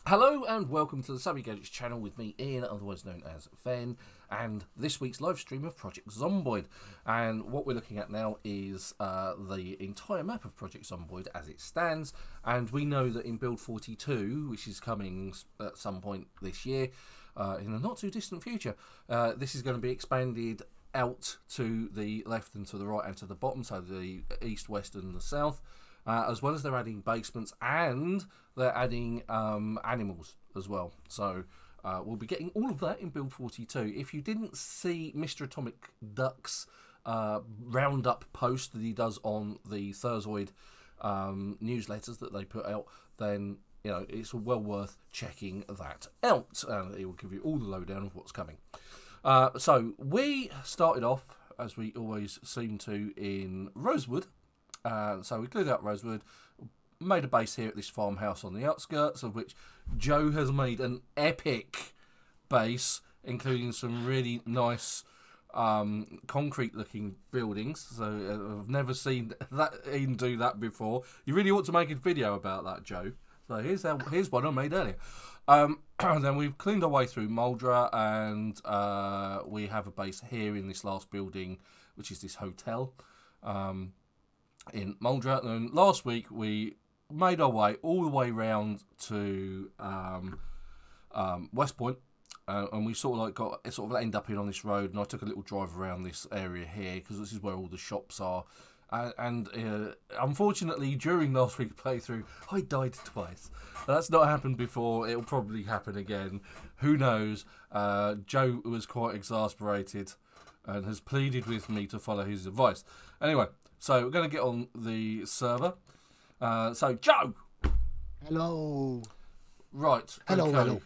Hello and welcome to the Gadgetz channel with me, Ian, otherwise known as Fen, and this week's live stream of Project Zomboid. And what we're looking at now is the entire map of Project Zomboid as it stands, and we know that in Build 42, which is coming at some point this year, in the not too distant future, this is going to be expanded out to the left and to the right and to the bottom, so the east, west and the south. As well as they're adding basements and they're adding animals as well. So we'll be getting all of that in Build 42. If you didn't see Mr. Atomic Duck's roundup post that he does on the Thurzoid newsletters that they put out, then you know it's well worth checking that out. And it will give you all the lowdown of what's coming. So we started off, as we always seem to, in Rosewood. So we cleared out Rosewood, made a base here at this farmhouse on the outskirts, of which Joe has made an epic base, including some really nice concrete looking buildings. So I've never seen that Ian do that before. You really ought to make a video about that, Joe. So here's one I made earlier. Then we've cleaned our way through Muldra, and we have a base here in this last building, which is this hotel. In Muldra. And last week we made our way all the way round to West Point, and we sort of like got end up in on this road, and I took a little drive around this area here because this is where all the shops are. And unfortunately, during last week's playthrough, I died twice. That's not happened before. It'll probably happen again. Who knows? Joe was quite exasperated and has pleaded with me to follow his advice. Anyway, so we're going to get on the server. So, Joe! Hello. Right. Hello, okay. hello.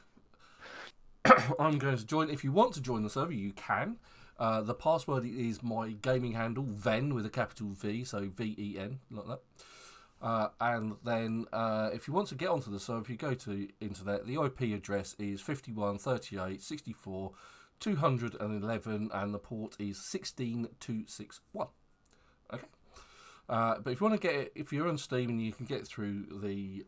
I'm going to join. If you want to join the server, you can. The password is my gaming handle, Ven, with a capital V, so V-E-N, like that. And then if you want to get onto the server, if you go to internet, the IP address is 513864.211, and the port is 16261. Okay. But if you want to get it, if you're on Steam and you can get through the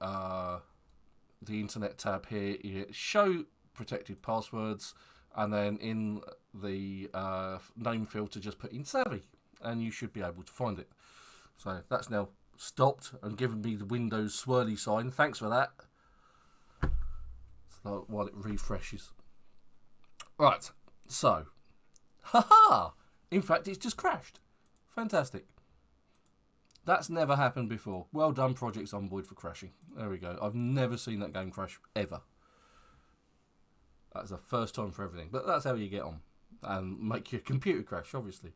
internet tab here, you hit show protected passwords, and then in the name filter just put in Savvy, and you should be able to find it. So that's now stopped and given me the Windows swirly sign. Thanks for that. So while it refreshes. Right. So, haha! In fact, it's just crashed. Fantastic. That's never happened before. Well done, Project Zomboid, for crashing. There we go. I've never seen that game crash, ever. That's the first time for everything. But that's how you get on. And make your computer crash, obviously.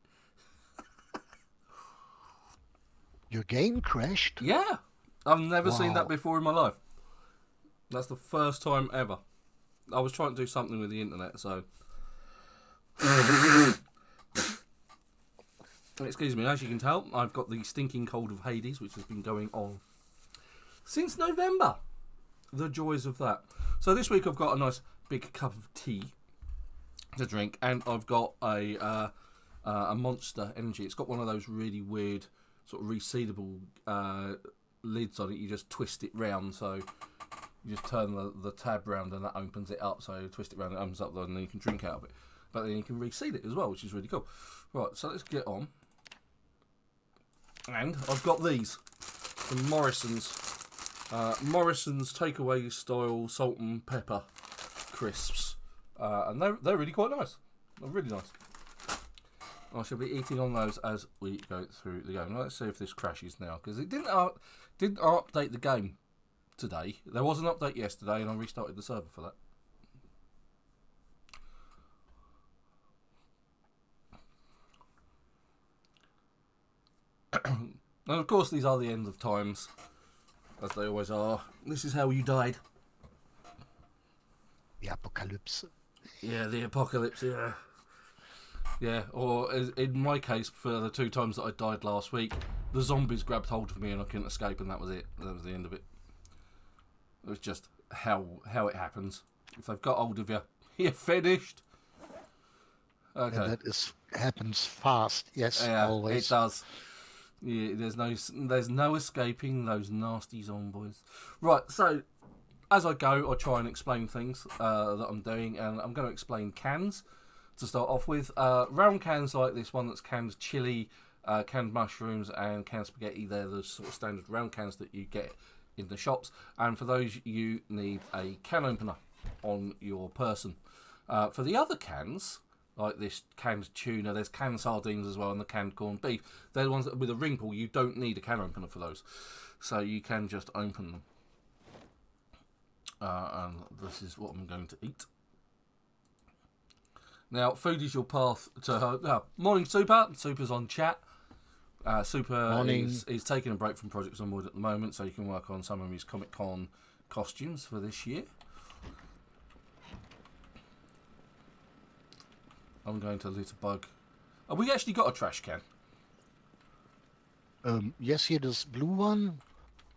Your game crashed? Yeah. I've never seen that before in my life. That's the first time ever. I was trying to do something with the internet, so... Excuse me, as you can tell, I've got the stinking cold of Hades, which has been going on since November. The joys of that. So this week I've got a nice big cup of tea to drink, and I've got a Monster Energy. It's got one of those really weird sort of resealable lids on it. You just twist it round, so you just turn the tab round and that opens it up. So you twist it round, it opens up, and then you can drink out of it. But then you can reseal it as well, which is really cool. Right, so let's get on. And I've got these from Morrison's. Morrison's takeaway style salt and pepper crisps. And they're really quite nice. They're really nice. I shall be eating on those as we go through the game. Let's see if this crashes now, because it didn't update the game today. There was an update yesterday, and I restarted the server for that. And of course these are the end of times, as they always are. This is how you died. The apocalypse. Yeah, the apocalypse, yeah. Yeah, or in my case, for the 2 times that I died last week, the zombies grabbed hold of me and I couldn't escape, and that was it. That was the end of it. It was just how it happens. If they've got hold of you, you're finished. Okay. And that happens fast, yes, yeah, always. It does. Yeah, there's no escaping those nasty zombies. Right, so as I go, I try and explain things that I'm doing, and I'm going to explain cans to start off with. Round cans like this one that's canned chili, canned mushrooms, and canned spaghetti. They're the sort of standard round cans that you get in the shops. And for those, you need a can opener on your person. For the other cans, like this canned tuna, there's canned sardines as well, and the canned corned beef. They're the ones that with a wrinkle. You don't need a can opener for those, so you can just open them. And this is what I'm going to eat. Now, food is your path to... morning, Super. Super's on chat. Super is taking a break from Project Zomboid at the moment, so you can work on some of his Comic-Con costumes for this year. I'm going to Litterbug. Oh, we actually got a trash can. Yes, here, this blue one.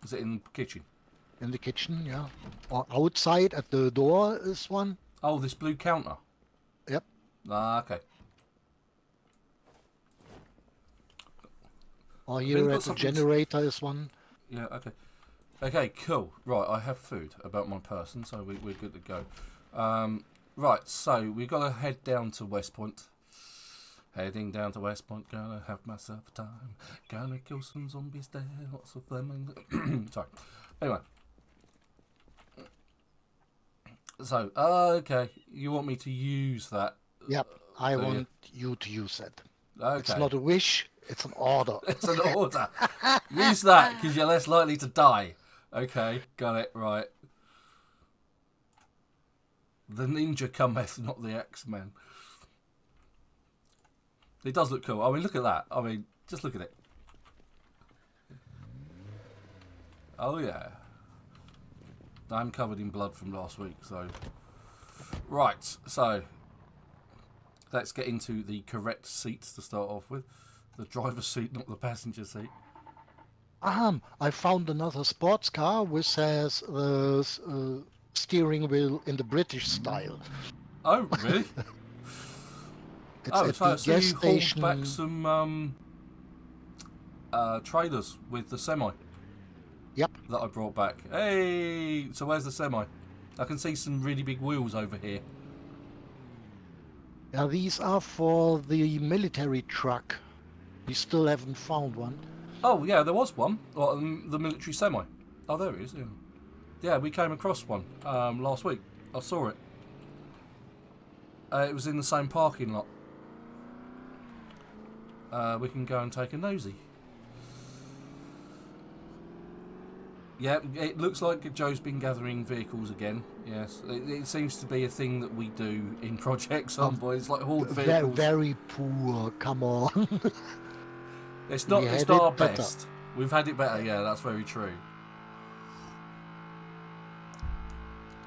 Is it in the kitchen? In the kitchen, yeah. Or outside at the door is one. Oh, this blue counter? Yep. Okay. Or here at the generator is one. Yeah, okay. Okay, cool. Right, I have food about my person, so we're good to go. Right, so we've got to head down to West Point. Heading down to West Point, gonna have myself a time. Gonna kill some zombies there, lots of them. Sorry. Anyway. So, okay, you want me to use that? Yep, I want you to use it. Okay. It's not a wish, it's an order. It's an order. Use that, because you're less likely to die. Okay, got it, right. The ninja cometh, not the X-Men. It does look cool. I mean, look at that. I mean, just look at it. Oh, yeah. I'm covered in blood from last week, so... Right, so... Let's get into the correct seats to start off with. The driver's seat, not the passenger seat. I found another sports car which has the steering wheel in the British style. Oh, really? It's at the gas station. Back some trailers with the semi. Yep. That I brought back. Hey, so where's the semi? I can see some really big wheels over here. Now these are for the military truck. We still haven't found one. Oh yeah, there was one. Well, the military semi. Oh, there it is. Yeah, yeah, we came across one last week. I saw it. It was in the same parking lot. We can go and take a nosy. Yeah, it looks like Joe's been gathering vehicles again. Yes, it seems to be a thing that we do in Project Zomboid. It's like hoard vehicles. Very poor, come on. It's not our best. We've had it better, yeah, that's very true.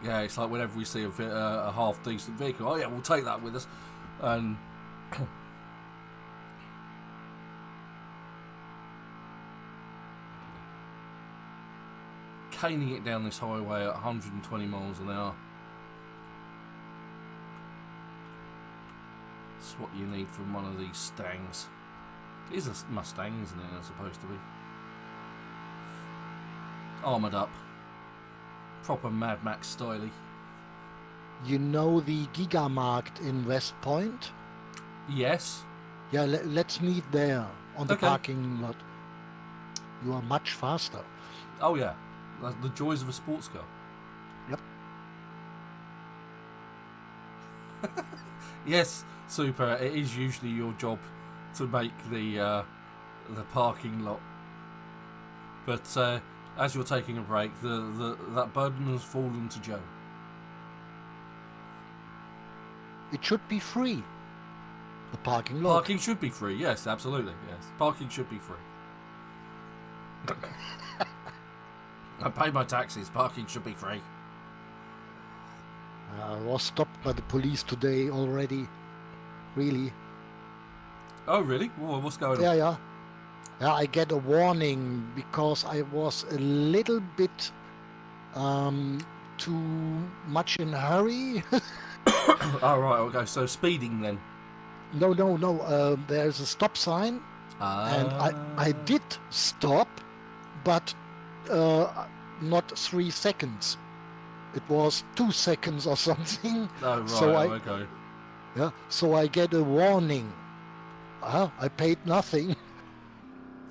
Yeah, it's like whenever we see a half-decent vehicle, oh yeah, we'll take that with us. And... caning it down this highway at 120 miles an hour. That's what you need from one of these Stangs. It is a Mustang, isn't it? It's supposed to be. Armoured up. Proper Mad Max styly. You know the Gigamarkt in West Point? Yes. Yeah, let's meet there on the Okay. parking lot. You are much faster. Oh yeah. That's the joys of a sports car. Yep. Yes, Super. It is usually your job to make the parking lot, but as you're taking a break, that burden has fallen to Joe. It should be free. The parking lot. Parking should be free. Yes, absolutely. Yes, parking should be free. I pay my taxes. Parking should be free. I was stopped by the police today already. Really? Oh, really? Whoa, what's going on? Yeah. Yeah, I get a warning because I was a little bit too much in a hurry. Oh, right. Okay. So speeding then. No. There's a stop sign, and I did stop, but not 3 seconds. it was 2 seconds or something. Oh, right, So okay. so I get a warning. I paid nothing.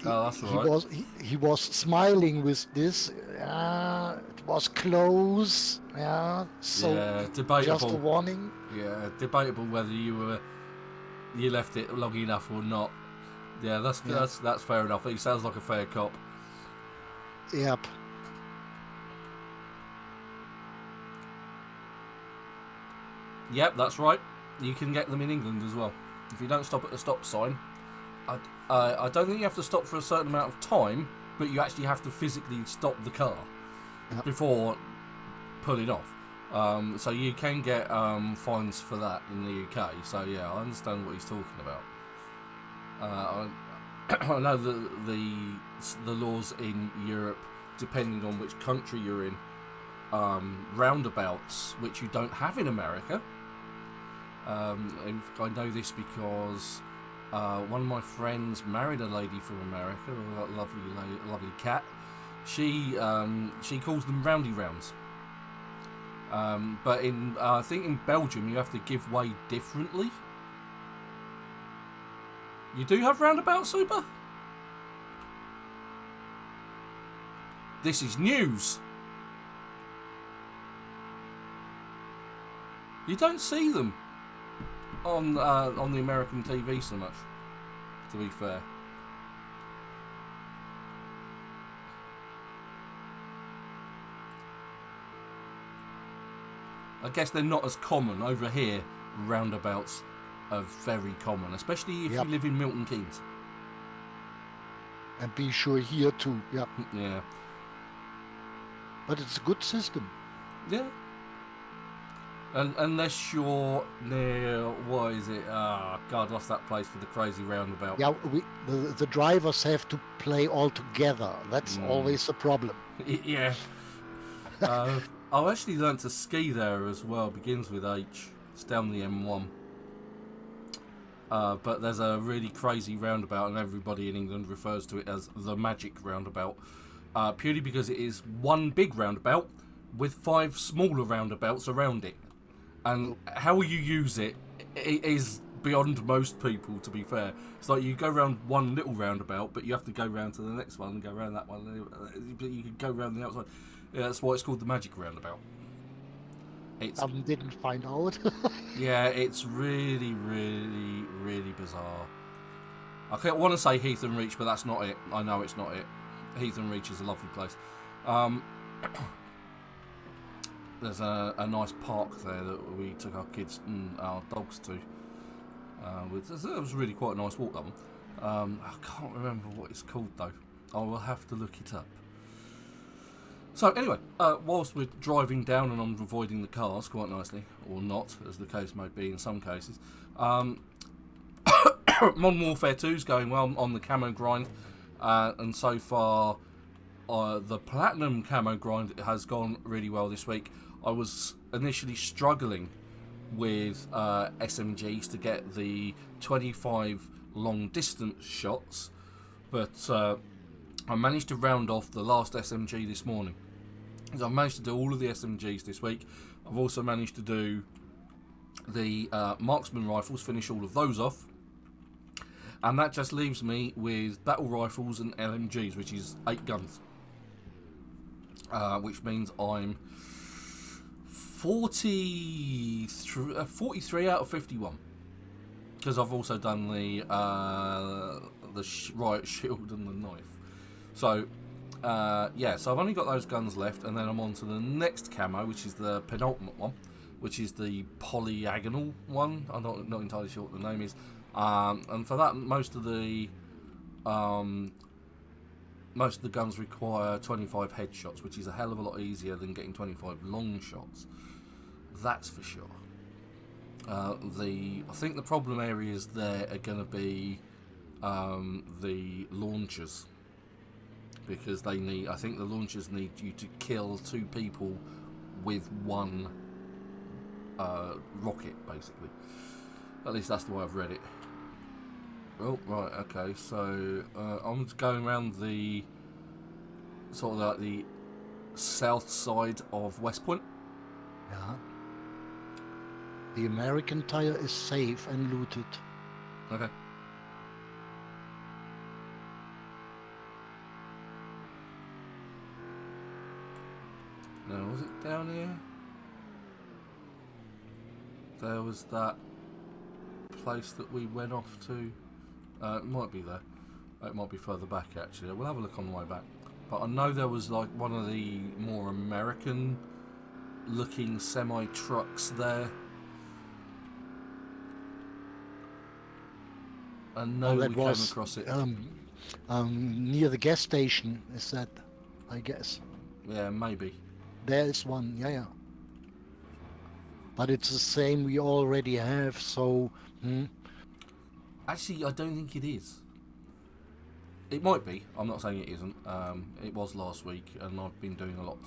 Oh, that's He all right. he was smiling with this. It was close. Yeah, so Yeah, just a debatable. warning. Yeah, debatable whether you left it long enough or not. Yeah, Yeah. that's fair enough. He sounds like a fair cop. Yep. Yep, that's right. You can get them in England as well. If you don't stop at the stop sign, I don't think you have to stop for a certain amount of time, but you actually have to physically stop the car Yep. before pulling off. So you can get fines for that in the UK. So yeah, I understand what he's talking about. I know that the laws in Europe, depending on which country you're in, roundabouts, which you don't have in America. I know this because one of my friends married a lady from America, a lovely cat. She calls them roundy rounds. But I think in Belgium you have to give way differently. You do have roundabouts, Super? This is news. You don't see them on the American TV so much, to be fair. I guess they're not as common over here. Roundabouts are very common, especially if you live in Milton Keynes. And be sure here too. Yeah. Yeah. But it's a good system. Yeah. And unless you're near, what is it? Ah, God, what's that place for the crazy roundabout? Yeah, the drivers have to play all together. That's always the problem. Yeah. I've actually learnt to ski there as well. Begins with H. It's down the M1. But there's a really crazy roundabout, and everybody in England refers to it as the magic roundabout. Purely because it is one big roundabout with 5 smaller roundabouts around it. And how you use it is beyond most people, to be fair. It's like you go around one little roundabout, but you have to go round to the next one and go around that one. But you can go around the outside. Yeah, that's why it's called the magic roundabout. Didn't find out. Yeah, it's really, really, really bizarre. I want to say Heath and Reach, but that's not it. I know it's not it. Heath and Reach is a lovely place. There's a nice park there that we took our kids and our dogs to. It was really quite a nice walk, that one. I can't remember what it's called, though. I will have to look it up. So, anyway, whilst we're driving down and I'm avoiding the cars quite nicely, or not, as the case may be in some cases, Modern Warfare 2 is going well on the camo grind, and so far the Platinum camo grind has gone really well this week. I was initially struggling with SMGs to get the 25 long distance shots, but I managed to round off the last SMG this morning. So I've managed to do all of the SMGs this week. I've also managed to do the marksman rifles, finish all of those off. And that just leaves me with battle rifles and LMGs, which is 8 guns. Which means I'm 43 out of 51. Because I've also done the riot shield and the knife. So, so I've only got those guns left, and then I'm on to the next camo, which is the penultimate one, which is the polyagonal one. I'm not entirely sure what the name is. And for that, most of the guns require 25 headshots, which is a hell of a lot easier than getting 25 long shots. That's for sure. I think the problem areas there are going to be the launchers, because I think the launchers need you to kill 2 people with 1 rocket, basically. At least that's the way I've read it. Oh, right, okay, so I'm going around the sort of like the south side of West Point. Yeah. The American tire is safe and looted. Okay. Now, was it down here? There was that place that we went off to. It might be there. It might be further back, actually. We'll have a look on the way back. But I know there was like one of the more American looking semi-trucks there. I know that we was came across it. near the gas station, is that, I guess. Yeah, maybe. There is one, yeah. But it's the same we already have, so... Actually, I don't think it is. It might be. I'm not saying it isn't. It was last week, and I've been doing a lot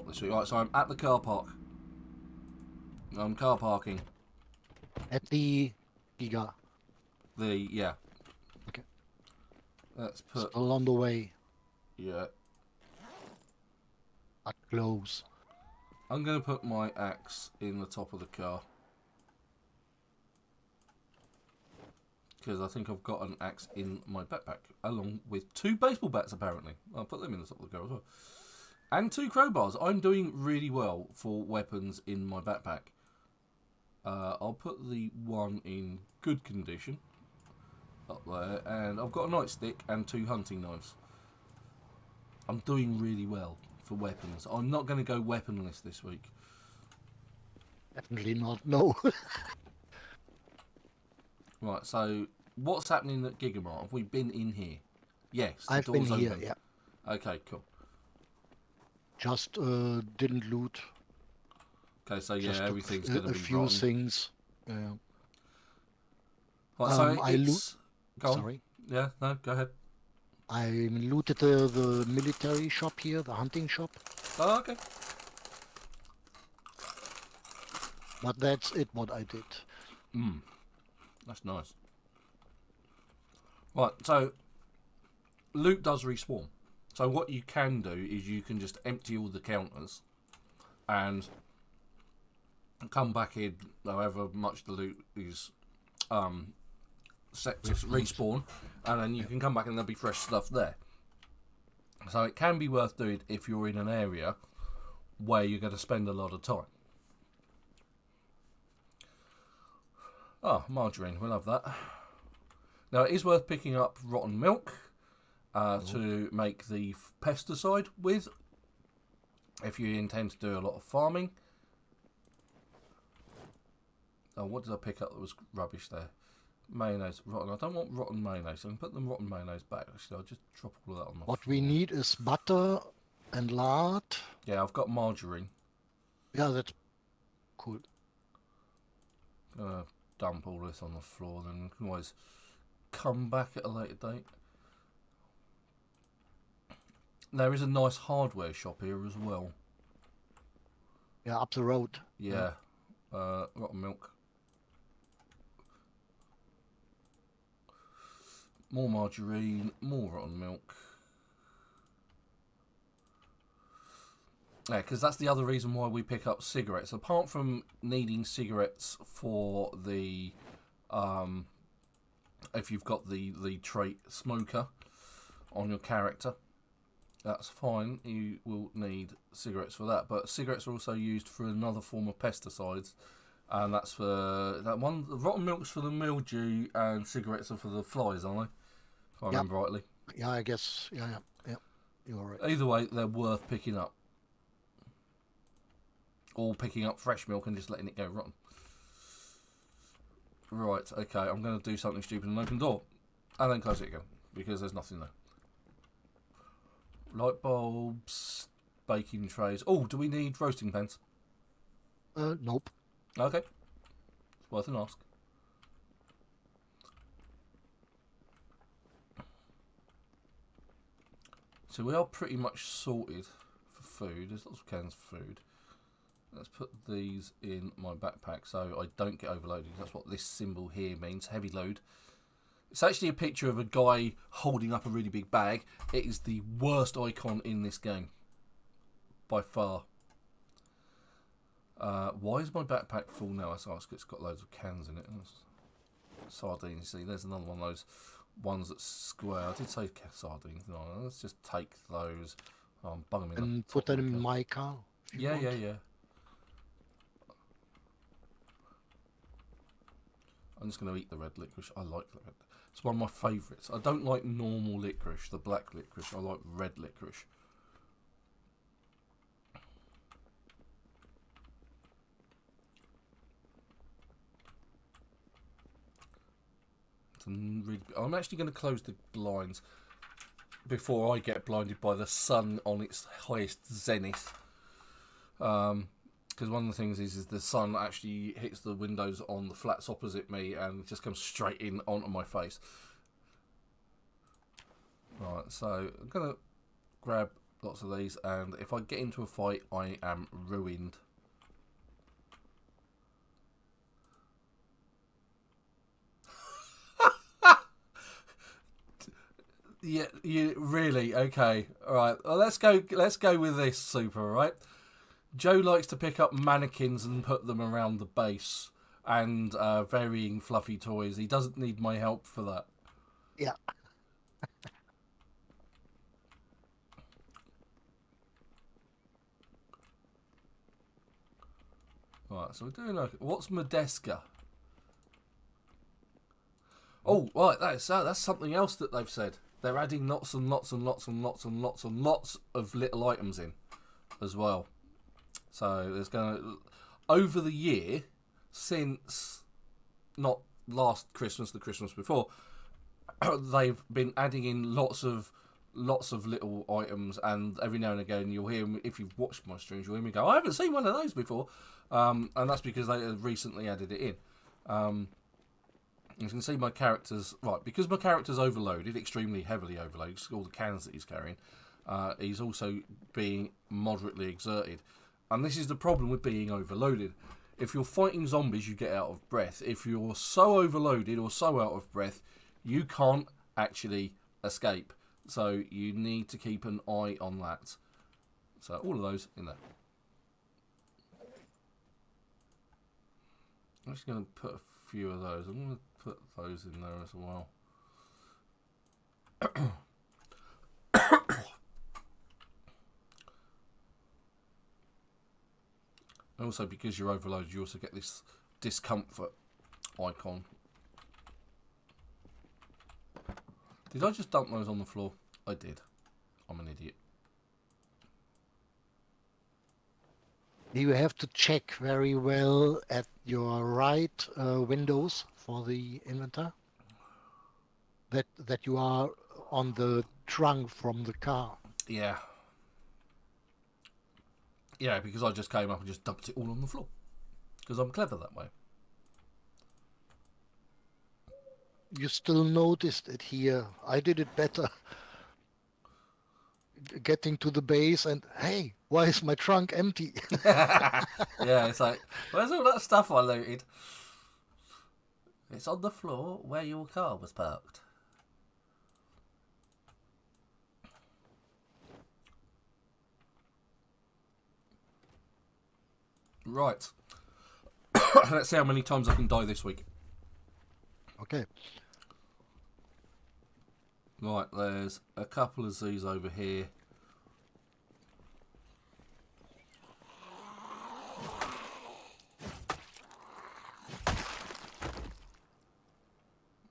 this week. Right, so I'm at the car park. I'm car parking. At the Giga. Yeah. Okay. Let's put. Still on the way. Yeah. At close. I'm going to put my axe in the top of the car. Because I think I've got an axe in my backpack, along with 2 baseball bats, apparently. I'll put them in the top of the car as well. And 2 crowbars. I'm doing really well for weapons in my backpack. I'll put the one in good condition up there. And I've got a nightstick and 2 hunting knives. I'm doing really well for weapons. I'm not going to go weaponless this week. Definitely not, no. Right, so what's happening at Gigamart? Have we been in here? Yes, the I've been door's here, open. yeah. Okay, cool. Just didn't loot. Okay, so yeah, Just everything's going to be a few rotten. things. Yeah. Right, so I it's... Go on. Sorry. Yeah, no, go ahead. I looted the military shop here, the hunting shop. Oh, okay. But that's it, what I did. That's nice. Right, so loot does respawn. So what you can do is you can just empty all the counters and come back in however much the loot is set to respawn, and then you can come back and there'll be fresh stuff there. So it can be worth doing if you're in an area where you're going to spend a lot of time. Oh, margarine, we'll have that. Now it is worth picking up rotten milk to make the pesticide with, if you intend to do a lot of farming. Oh, what did I pick up that was rubbish there? Mayonnaise, rotten. I don't want rotten mayonnaise. I can put the rotten mayonnaise back. Actually, I'll just drop all of that on the floor. What we need is butter and lard. Yeah, I've got margarine. Yeah, that's cool. Dump all this on the floor, then we can always come back at a later date. There is a nice hardware shop here as well. Yeah, up the road. Yeah. Rotten milk. More margarine, more rotten milk. Yeah, because that's the other reason why we pick up cigarettes. Apart from needing cigarettes for the, if you've got the trait smoker on your character, that's fine. You will need cigarettes for that. But cigarettes are also used for another form of pesticides, and that's for that one. The rotten milk's for the mildew, and cigarettes are for the flies, aren't they? If I remember rightly. Yeah, I guess. Yeah. You're right. Either way, they're worth picking up. Or picking up fresh milk and just letting it go rotten. Right, okay, I'm going to do something stupid and open the door. And then close it again, because there's nothing there. Light bulbs, baking trays. Oh, do we need roasting pans? Nope. Okay. It's worth an ask. So we are pretty much sorted for food. There's lots of cans of food. Let's put these in my backpack so I don't get overloaded. That's what this symbol here means, heavy load. It's actually a picture of a guy holding up a really big bag. It is the worst icon in this game, by far. Why is my backpack full now? I ask. It's got loads of cans in it. Sardines. See, there's another one of those ones that's square. I did say sardines. No, let's just take those. Oh, I'm bugging me. And put them in my car. Yeah. I'm just going to eat the red licorice. I like the red. It's one of my favourites. I don't like normal licorice, the black licorice. I like red licorice. I'm actually going to close the blinds before I get blinded by the sun on its highest zenith. Because one of the things is the sun actually hits the windows on the flats opposite me and it just comes straight in onto my face. Right, so I'm going to grab lots of these, and if I get into a fight, I am ruined. Yeah, you really okay? All right, well, let's go with this super. All right. Joe likes to pick up mannequins and put them around the base and varying fluffy toys. He doesn't need my help for that. Yeah. Right, so we're doing okay. What's Modeska? Oh, right, that's something else that they've said. They're adding lots and lots and lots and lots and lots and lots of little items in as well. So there's going to, over the year, since not last Christmas, the Christmas before, they've been adding in lots of little items, and every now and again you'll hear, if you've watched my streams, you'll hear me go, I haven't seen one of those before, and that's because they have recently added it in. You can see my character's, right, because my character's overloaded, extremely heavily overloaded, all the cans that he's carrying, he's also being moderately exerted. And this is the problem with being overloaded. If you're fighting zombies, you get out of breath. If you're so overloaded or so out of breath, you can't actually escape. So you need to keep an eye on that. So all of those in there. I'm just going to put a few of those. I'm going to put those in there as well. Also, because you're overloaded, you also get this discomfort icon. Did I just dump those on the floor? I did. I'm an idiot. You have to check very well at your right windows for the inventory that you are on the trunk from the car. Yeah. Yeah, because I just came up and just dumped it all on the floor. Because I'm clever that way. You still noticed it here. I did it better. Getting to the base and, hey, why is my trunk empty? Yeah, it's like, where's all that stuff I looted? It's on the floor where your car was parked. Right. Let's see how many times I can die this week. Okay. Right, there's a couple of these over here.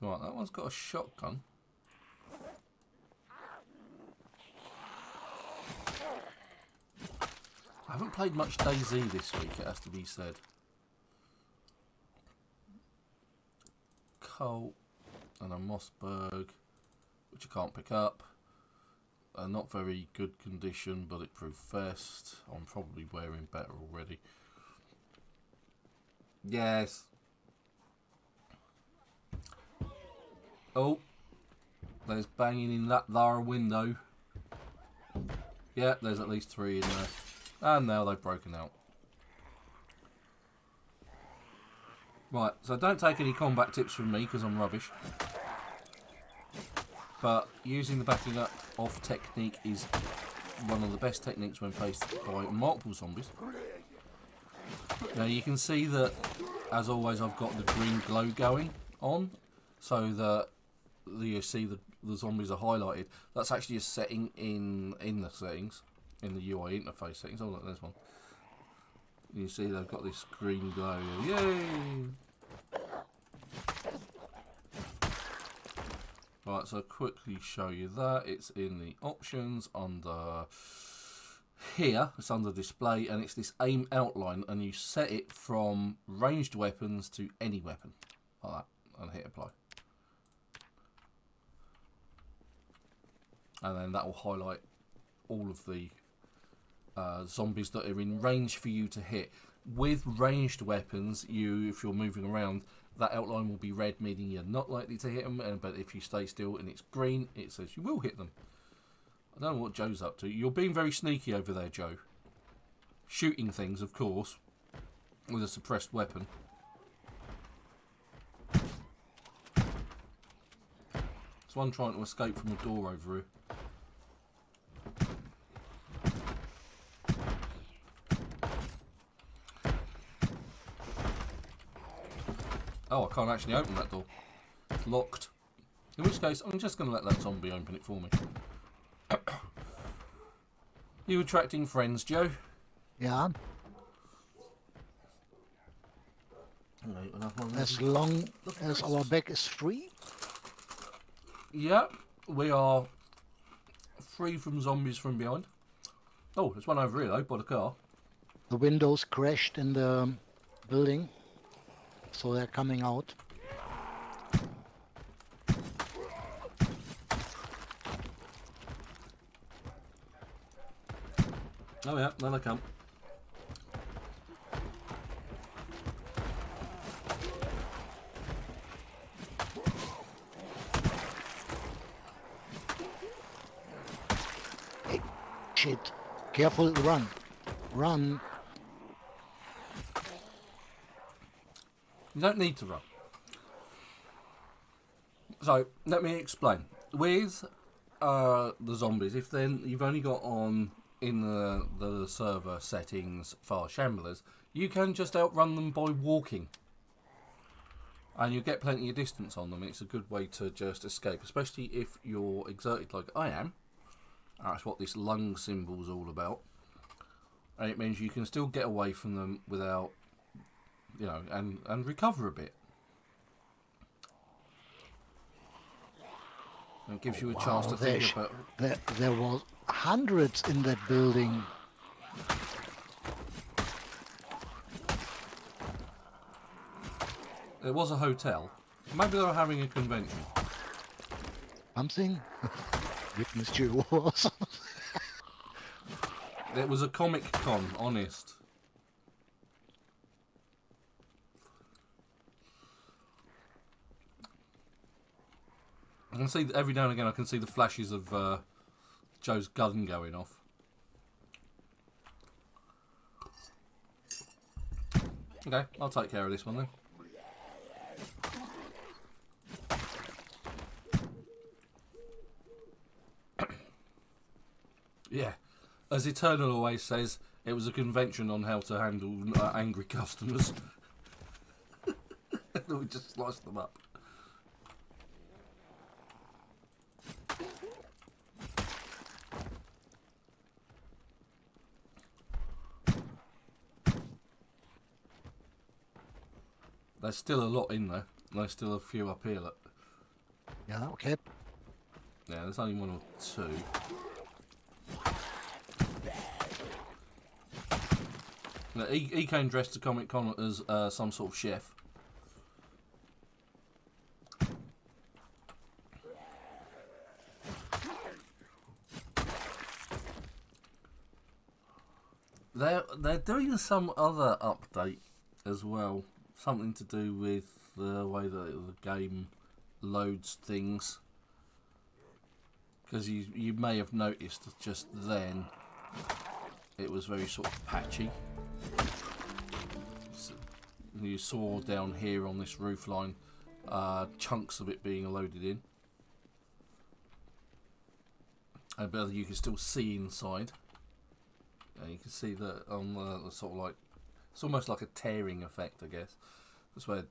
Right, that one's got a shotgun. I haven't played much DayZ this week, it has to be said. Colt and a Mossberg, which I can't pick up. Not very good condition, bulletproof vest. I'm probably wearing better already. Yes. Oh, there's banging in that there window. Yeah, there's at least 3 in there. And now they've broken out. Right, so don't take any combat tips from me because I'm rubbish. But using the backing up off technique is one of the best techniques when faced by multiple zombies. Now you can see that, as always, I've got the green glow going on, so that you see the zombies are highlighted. That's actually a setting in the settings, in the UI interface settings. Oh look, there's one. You see they've got this green glow. Yay! Right, so I'll quickly show you that. It's in the options under here. It's under display, and it's this aim outline, and you set it from ranged weapons to any weapon, like that, and hit apply. And then that will highlight all of the zombies that are in range for you to hit. With ranged weapons, if you're moving around, that outline will be red, meaning you're not likely to hit them. But if you stay still and it's green, it says you will hit them. I don't know what Joe's up to. You're being very sneaky over there, Joe. Shooting things, of course, with a suppressed weapon. There's one trying to escape from a door over here. Oh, I can't actually open that door. It's locked. In which case, I'm just going to let that zombie open it for me. You attracting friends, Joe? Yeah. As long as our back is free? Yeah, we are free from zombies from behind. Oh, there's one over here, though, by the car. The windows crashed in the building, so they're coming out. Oh yeah, there they come. Hey, shit. Careful, run. Run. You don't need to run. So, let me explain. With the zombies, if then you've only got on in the server settings far shamblers, you can just outrun them by walking. And you'll get plenty of distance on them. It's a good way to just escape, especially if you're exerted like I am. That's what this lung symbol's all about. And it means you can still get away from them without, you know, and recover a bit. It gives you a chance to think about... There was hundreds in that building. It was a hotel. Maybe they were having a convention. Something? Witnessed you was. It was a Comic Con, honest. I can see every now and again. I can see the flashes of Joe's gun going off. Okay, I'll take care of this one then. Yeah, as Eternal always says, it was a convention on how to handle angry customers. We just sliced them up. There's still a lot in there. There's still a few up here. Look. Yeah, okay. Yeah, there's only one or two. Now, he came dressed to Comic Con as some sort of chef. They're doing some other update as well. Something to do with the way that the game loads things. Because you may have noticed just then it was very sort of patchy. So you saw down here on this roof line chunks of it being loaded in. But you can still see inside. And you can see that on the sort of like It's almost like a tearing effect, I guess. That's where,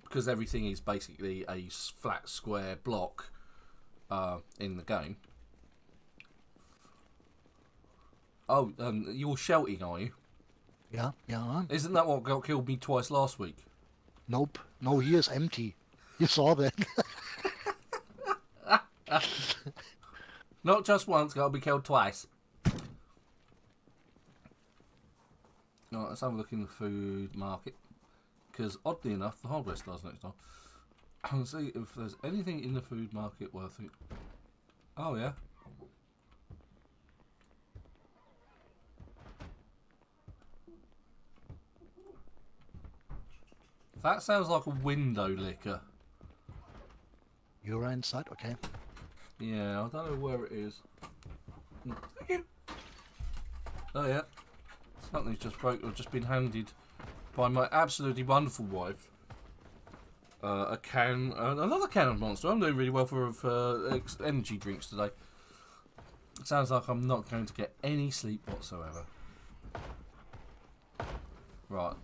because everything is basically a flat square block in the game. Oh, you're shouting, are you? Yeah, yeah. Isn't that what killed me twice last week? Nope. No, here is empty. You saw that. Not just once, gotta be killed twice. Alright, let's have a look in the food market. Because oddly enough, the hardware star's next time. I'll see if there's anything in the food market worth it. Oh yeah. That sounds like a window licker. You're inside, okay. Yeah, I don't know where it is. Thank you. Oh yeah. Something's just broke or just been handed by my absolutely wonderful wife. A can, another can of Monster. I'm doing really well for energy drinks today. It sounds like I'm not going to get any sleep whatsoever. Right.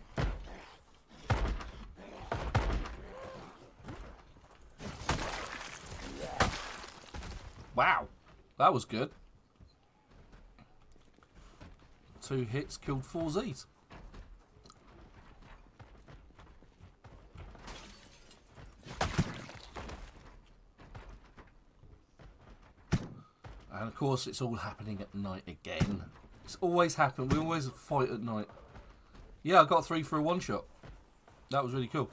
Wow, that was good. 2 hits killed 4 Z's. And of course it's all happening at night again. It's always happened. We always fight at night. Yeah, I got 3 for a one-shot. That was really cool.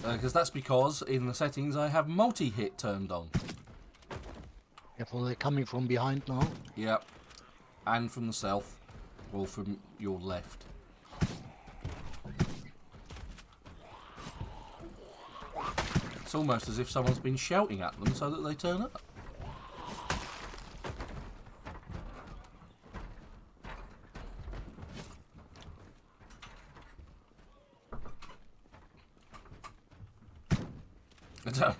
Because that's because in the settings I have multi-hit turned on. Yeah, so they're coming from behind now. Yep. And from the south. Or from your left. It's almost as if someone's been shouting at them so that they turn up.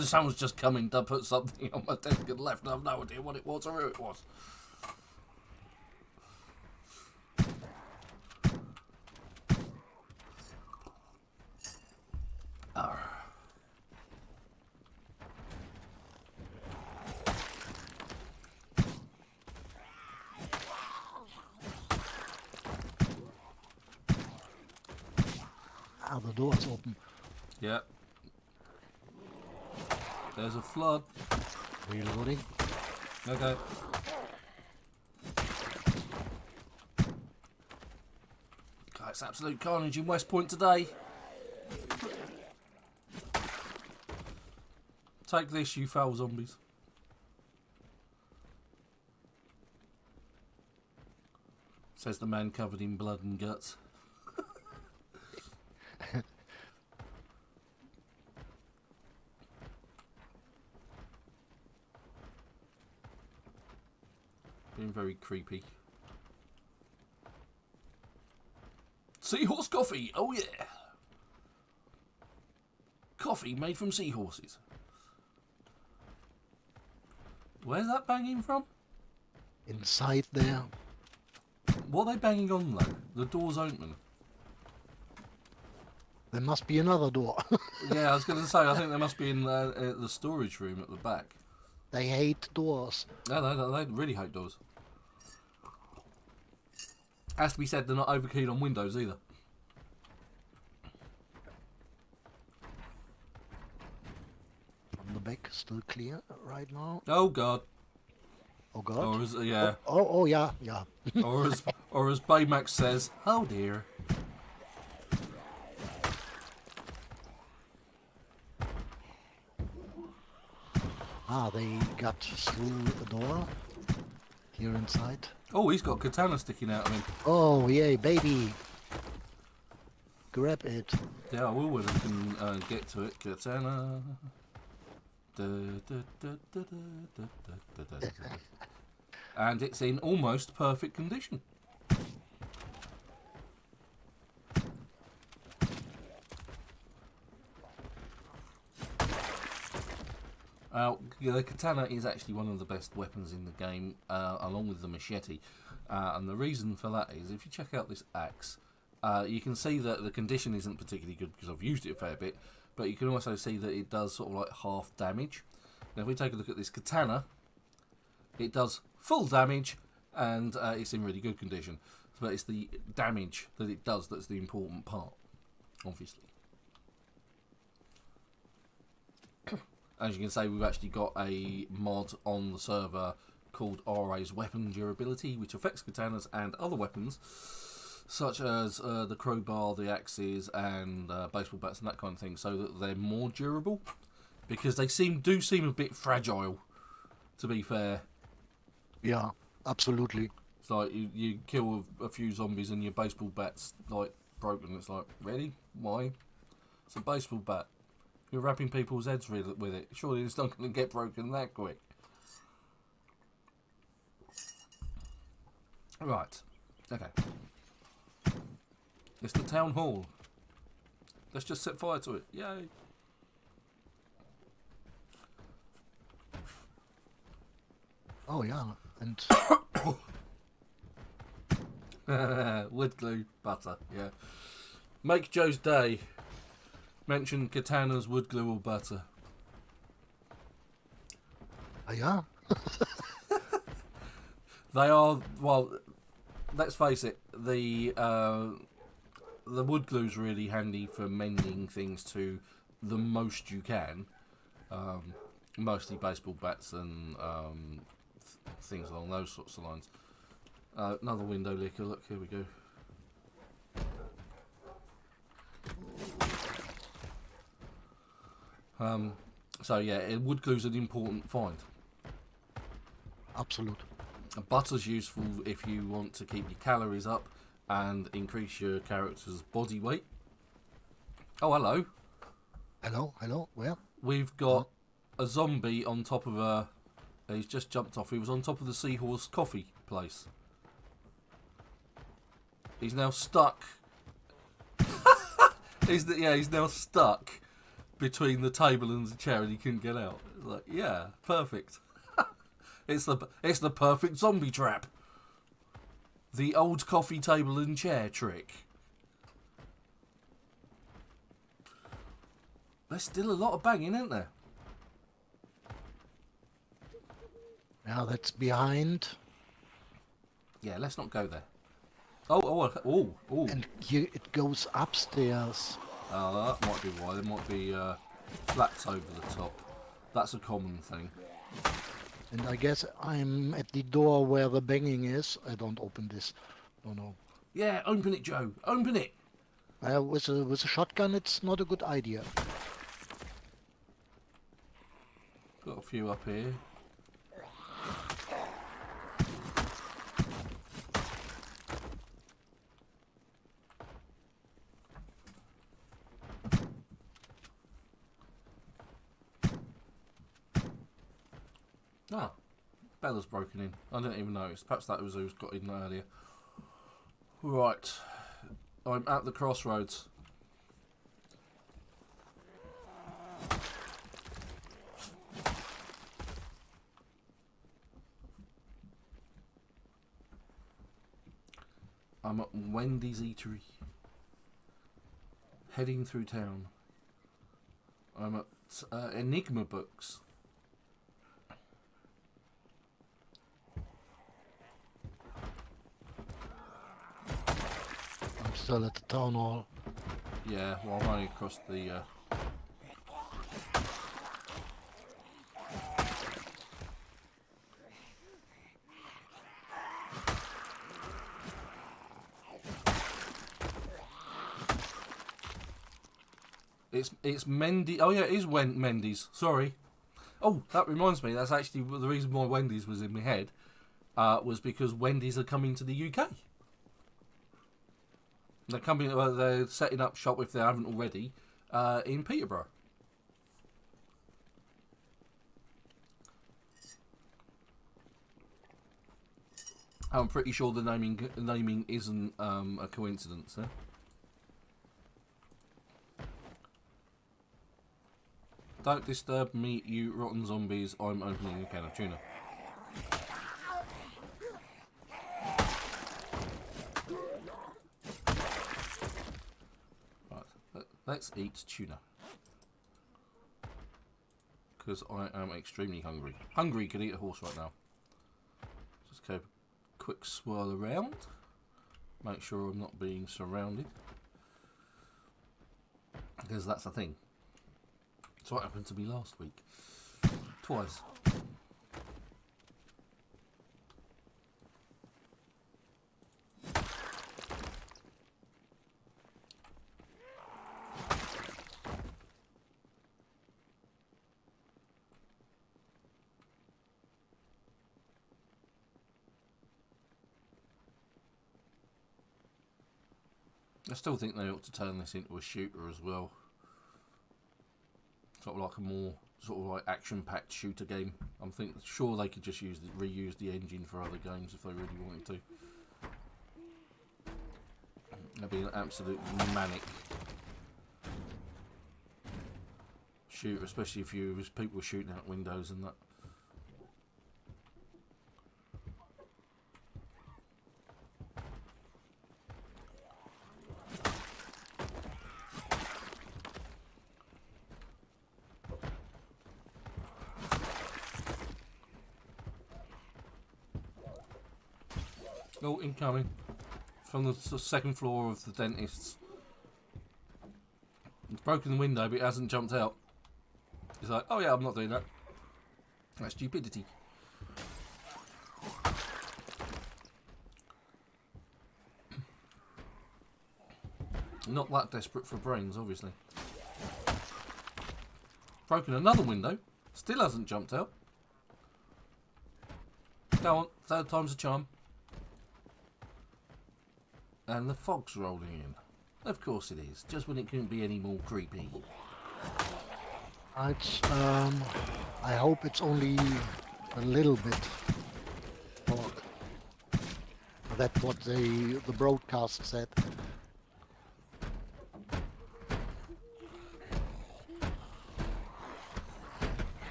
Someone's just coming to put something on my desk and left, and I've no idea what it was or who it was. Ah, the door's open. Yep. There's a flood. Reloading. Okay. God, it's absolute carnage in West Point today. Take this, you foul zombies. Says the man covered in blood and guts. Being very creepy. Seahorse coffee, oh yeah. Coffee made from seahorses. Where's that banging from? Inside there. What are they banging on though? The door's open. There must be another door. Yeah, I was going to say, I think they must be in the storage room at the back. They hate doors. No, they really hate doors. Has to be said, they're not overkeen on windows either. From the back, still clear right now. Oh god. Oh god. Or as, yeah. Oh yeah, yeah. or as Baymax says, oh dear. Ah, they got through the door. Here inside. Oh, he's got katana sticking out of him. Oh yay, baby. Grab it. Yeah, I will when I can get to it. Katana. And it's in almost perfect condition. The katana is actually one of the best weapons in the game, along with the machete. And the reason for that is, if you check out this axe, you can see that the condition isn't particularly good because I've used it a fair bit, but you can also see that it does sort of like half damage. Now if we take a look at this katana, it does full damage, and it's in really good condition. But it's the damage that it does that's the important part, obviously. As you can see, we've actually got a mod on the server called RA's Weapon Durability, which affects katanas and other weapons, such as the crowbar, the axes, and baseball bats and that kind of thing, so that they're more durable, because they do seem a bit fragile, to be fair. Yeah, absolutely. It's like you kill a few zombies and your baseball bat's like broken. It's like, really? Why? It's a baseball bat. You're wrapping people's heads with it. Surely it's not going to get broken that quick. Right. Okay. It's the town hall. Let's just set fire to it. Yay. Oh, yeah. And wood glue, butter. Yeah. Make Joe's day. Mention katanas, wood glue, or butter. yeah. They are, well, let's face it, the wood glue's really handy for mending things to the most you can. Mostly baseball bats and things along those sorts of lines. Another window licker, look, here we go. So yeah, wood glue's an important find. Absolute. Butter's useful if you want to keep your calories up and increase your character's body weight. Oh, hello. Hello, where? We've got a zombie on top of a... He's just jumped off. He was on top of the Seahorse coffee place. He's now stuck. He's now stuck between the table and the chair, and he couldn't get out. It's like, yeah, perfect. It's the perfect zombie trap. The old coffee table and chair trick. There's still a lot of banging, isn't there? Yeah, that's behind. Yeah, let's not go there. Oh. And here it goes upstairs. That might be why. There might be flats over the top. That's a common thing. And I guess I'm at the door where the banging is. I don't open this. Oh no. Yeah, open it, Joe. Open it. With a shotgun, it's not a good idea. Got a few up here. Ah, Bella's broken in. I didn't even notice. Perhaps that was who's got in earlier. Right. I'm at the crossroads. I'm at Wendy's Eatery. Heading through town. I'm at Enigma Books. I'm still at the town hall. Yeah, well, I'm only across the... It's Mendy. Oh yeah, it is Mendy's. Sorry. Oh, that reminds me. That's actually the reason why Wendy's was in my head. Was because Wendy's are coming to the UK. They're coming. They're setting up shop if they haven't already in Peterborough. I'm pretty sure the naming isn't a coincidence. Don't disturb me, you rotten zombies. I'm opening a can of tuna. Right, let's eat tuna. Because I am extremely hungry. Hungry could eat a horse right now. Just go quick swirl around. Make sure I'm not being surrounded. Because that's the thing. It's what happened to me last week. Twice. I still think they ought to turn this into a shooter as well. Sort of like a more action-packed shooter game. I'm sure they could just reuse the engine for other games if they really wanted to. That'd be an absolute manic shooter, especially if people were shooting out windows and that. Oh, incoming. From the second floor of the dentist's. It's broken the window, but it hasn't jumped out. It's like, oh yeah, I'm not doing that. That's stupidity. Not that desperate for brains, obviously. Broken another window. Still hasn't jumped out. Go on, third time's a charm. And the fog's rolling in. Of course it is. Just when it couldn't be any more creepy. It's, I hope it's only a little bit fog. That's what the broadcast said.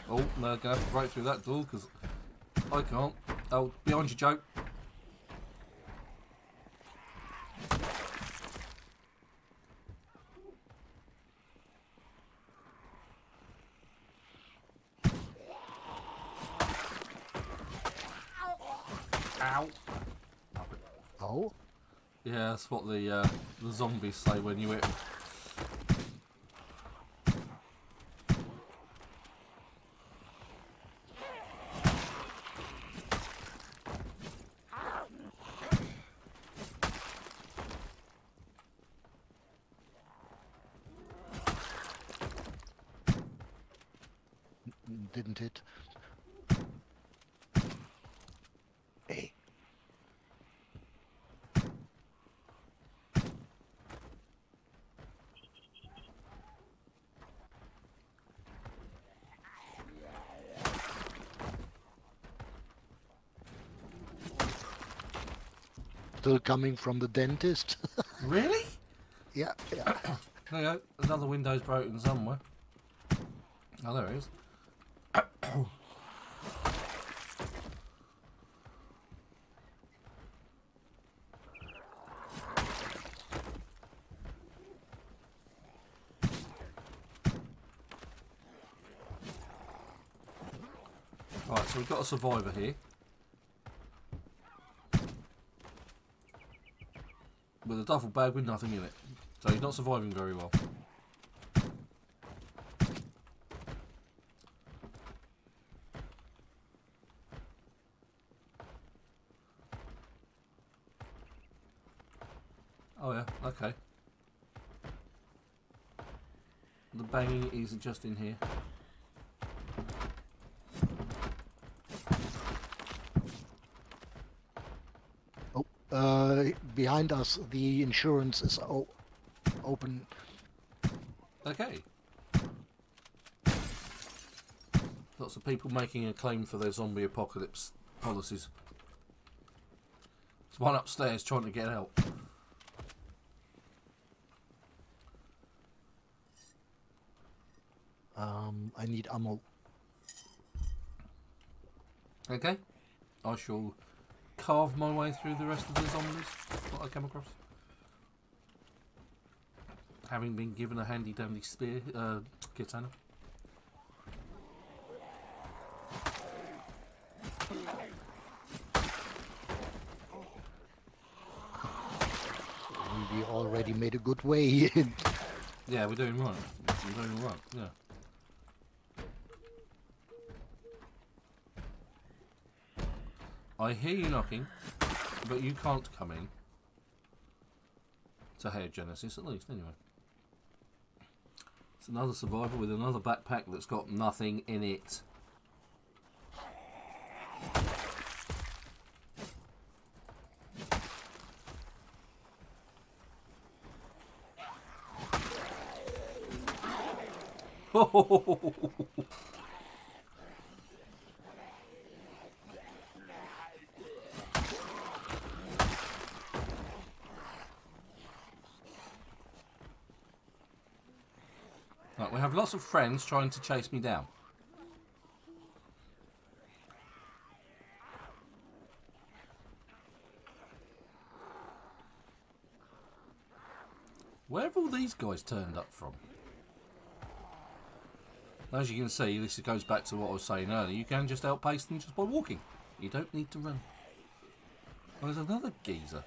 Oh, no, gonna have to break through that door because I can't. Oh, behind you, Joe. Ow. Oh? Yeah, that's what the zombies say when you hit them. Didn't it? Hey. Still coming from the dentist. Really? Yeah. There you go. Another window's broken somewhere. Oh, there it is. Right, so we've got a survivor here. With a duffel bag with nothing in it. So he's not surviving very well. Oh yeah, okay. The banging is just in here. Behind us, the insurance is open. Okay. Lots of people making a claim for their zombie apocalypse policies. There's one upstairs trying to get out. I need ammo. Okay. I shall carve my way through the rest of the zombies that I come across. Having been given a handy dandy spear, katana. We already made a good way in. Yeah, we're doing right. We're doing right, yeah. I hear you knocking, but you can't come in. To Hair Genesis, at least, anyway. It's another survivor with another backpack that's got nothing in it. Right, we have lots of friends trying to chase me down. Where have all these guys turned up from? As you can see, this goes back to what I was saying earlier. You can just outpace them just by walking. You don't need to run. Oh, there's another geezer.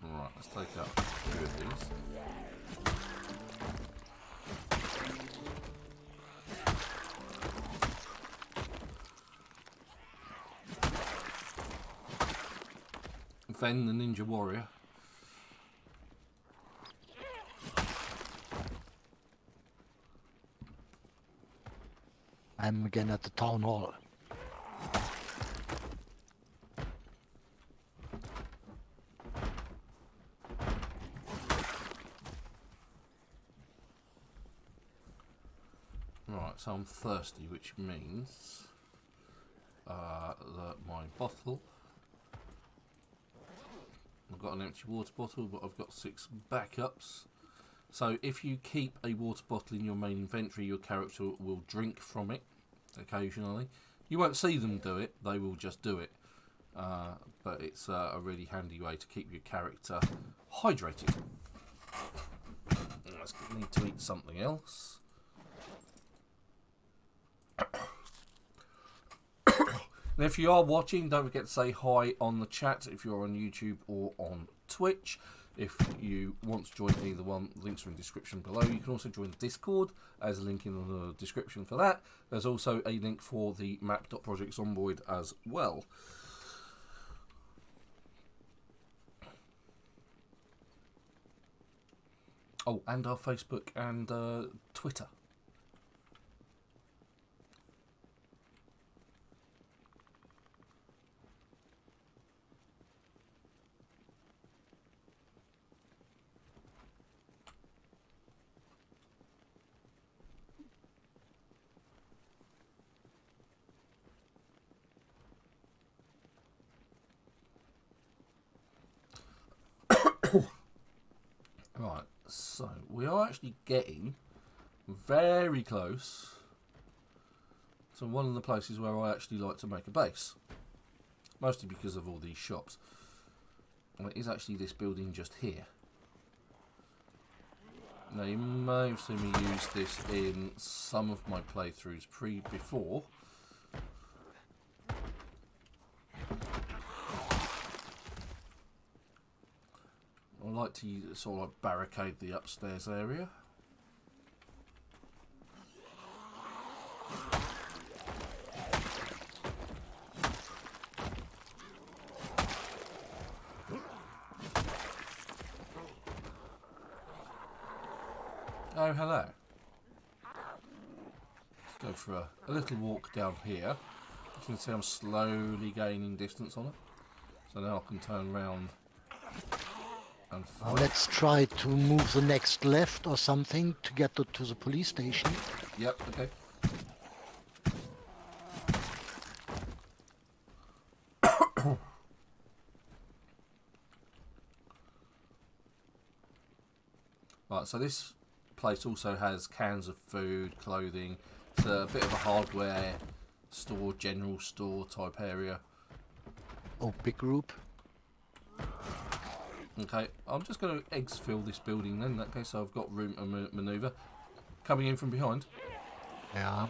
Alright, let's take out a few of these. Then the Ninja Warrior. I'm again at the town hall. Right, so I'm thirsty, which means that my bottle. I've got an empty water bottle, but I've got 6 backups. So if you keep a water bottle in your main inventory, your character will drink from it occasionally. You won't see them do it, they will just do it. But it's a really handy way to keep your character hydrated. Let's need to eat something else. And if you are watching, don't forget to say hi on the chat if you're on YouTube or on Twitch. If you want to join either one, links are in the description below. You can also join the Discord. There's a link in the description for that. There's also a link for the map.project Zomboid as well. Oh, and our Facebook and Twitter. Right, so we are actually getting very close to one of the places where I actually like to make a base. Mostly because of all these shops. And it is actually this building just here. Now you may have seen me use this in some of my playthroughs before. I like to sort of like barricade the upstairs area. Oh, hello. Let's go for a little walk down here. You can see I'm slowly gaining distance on it. So now I can turn around and Now fight. let's try to move the next left or something to get to the police station. Yep, okay. Right, so this place also has cans of food, clothing. It's a bit of a hardware store, general store type area. Oh, big group. Okay, I'm just going to exfil this building then, in that case, so I've got room to manoeuvre. Coming in from behind. Yeah.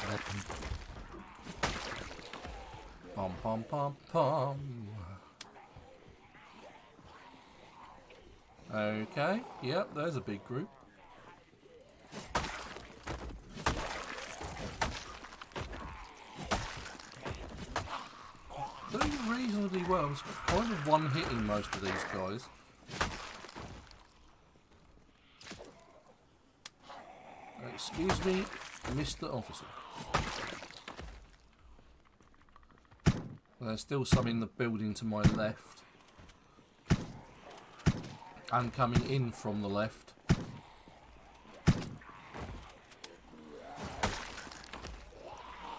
Weapon. Pom pom pom pom. Okay, yep, there's a big group. Doing reasonably well. I'm kind of one-hitting most of these guys. Excuse me, Mr. Officer. There's still some in the building to my left. And coming in from the left.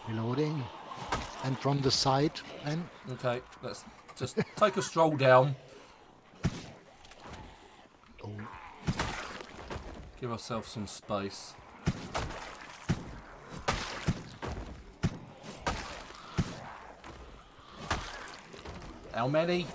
Reloading. And from the side, then. Okay, let's just take a stroll down. Oh, Give ourselves some space. How many?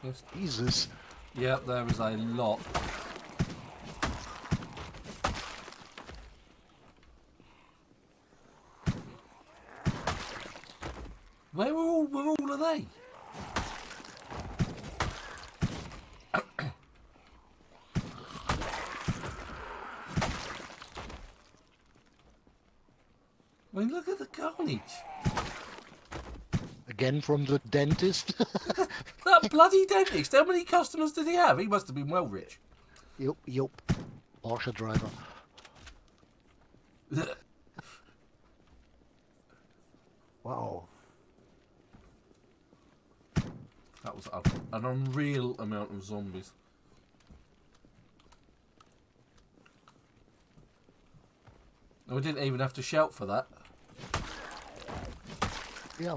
Yes. Jesus. Yep, there is a lot. Where were all of they? I mean, look at the carnage. Again from the dentist. That bloody dentist. How many customers did he have? He must have been well rich. Yup. Porsche driver. Wow. That was an unreal amount of zombies. And we didn't even have to shout for that. Yeah.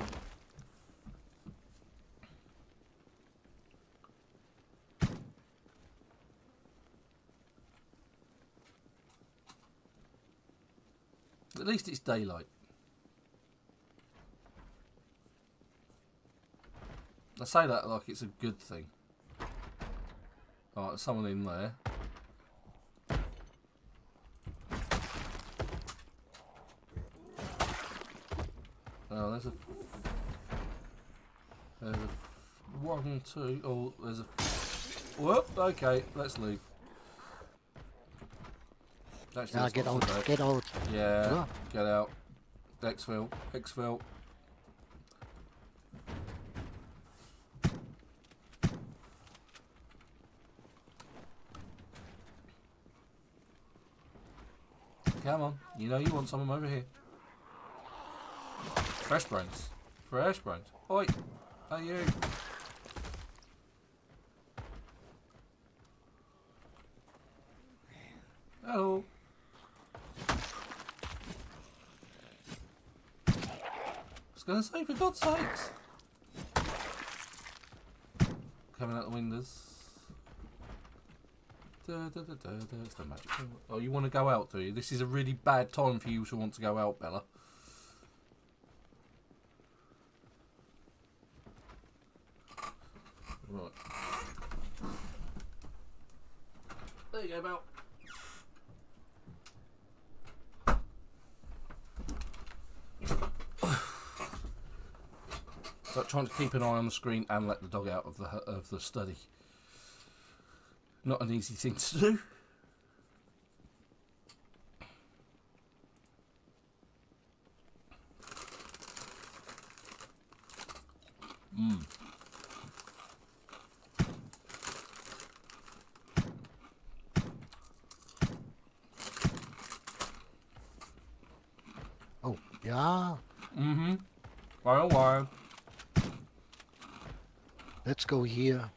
At least it's daylight. I say that like it's a good thing. Alright, there's someone in there. Oh, there's a 1, 2. Oh, there's a. Whoop. Okay, let's leave. Actually, Yeah, that's get not so out. bad. Get out. Yeah, Yeah. get out. Exfil. Come on, you know you want some over here. Fresh brains. Oi, are you? Hello. I was going to say, for God's sakes. Coming out the windows. It's the magic. Oh, you want to go out, do you? This is a really bad time for you to want to go out, Bella. Right. There you go, Belle. So trying to keep an eye on the screen and let the dog out of the study. Not an easy thing to do. Yeah, Mm-hmm. Why? let's go here.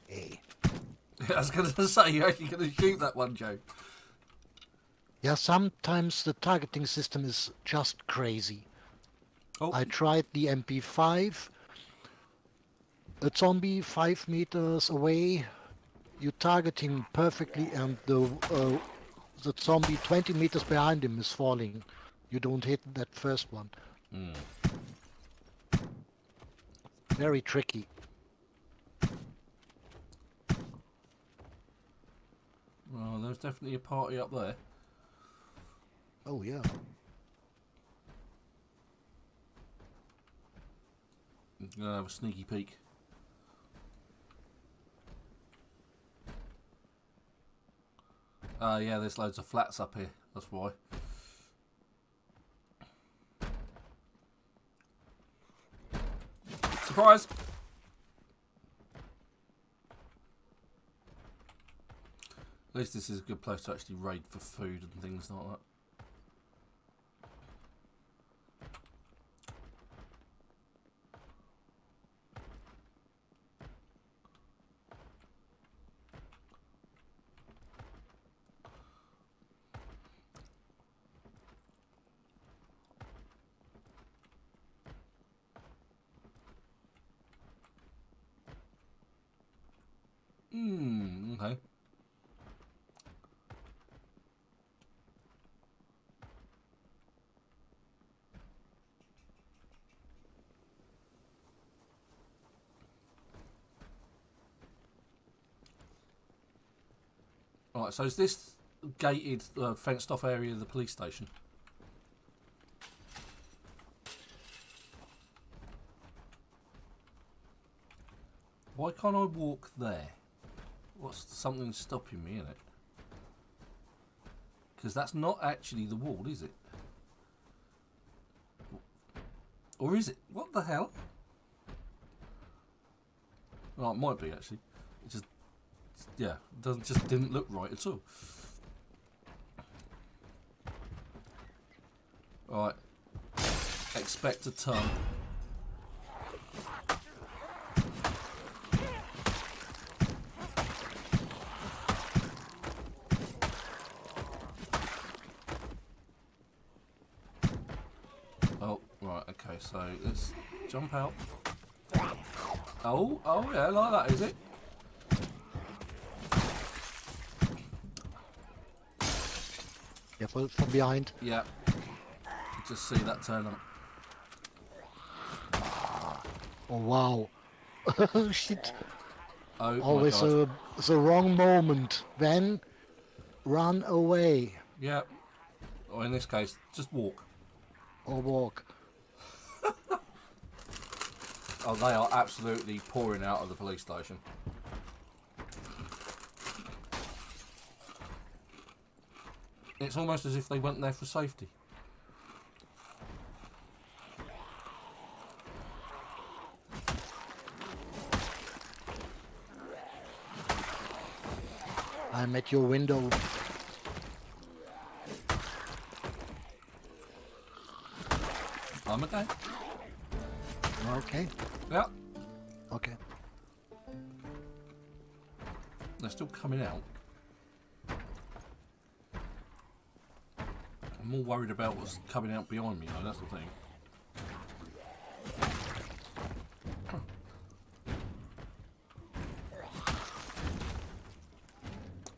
Hey. I was going to say, you're actually going to shoot that one, Joe. Yeah, sometimes the targeting system is just crazy. Oh, I tried the MP5. A zombie 5 meters away, you target him perfectly, and the zombie 20 meters behind him is falling. You don't hit that first one. Very tricky. well, there's definitely a party up there. Oh yeah. I'm going to have a sneaky peek. Yeah, there's loads of flats up here. That's why. Surprise! At least this is a good place to actually raid for food and things like that. Okay. Alright, so is this gated, fenced off area of the police station? Why can't I walk there? What's something stopping me in it? Because that's not actually the wall, is it? Or is it? What the hell? Well, it might be actually. It just, yeah, it didn't look right at all. Alright. Expect a ton. Oh, right, okay, so let's jump out. Oh, yeah, like that, is it? Yeah, from behind. Yeah. Just see that turn up. Oh wow. Shit. Oh Always my god. the wrong moment. Then run away Yeah. Or in this case, just walk. or walk. Oh, they are absolutely pouring out of the police station. It's almost as if they went there for safety. I'm at your window. I'm okay. Okay. Yeah. Okay. They're still coming out. I'm more worried about what's coming out behind me, though, that's the thing.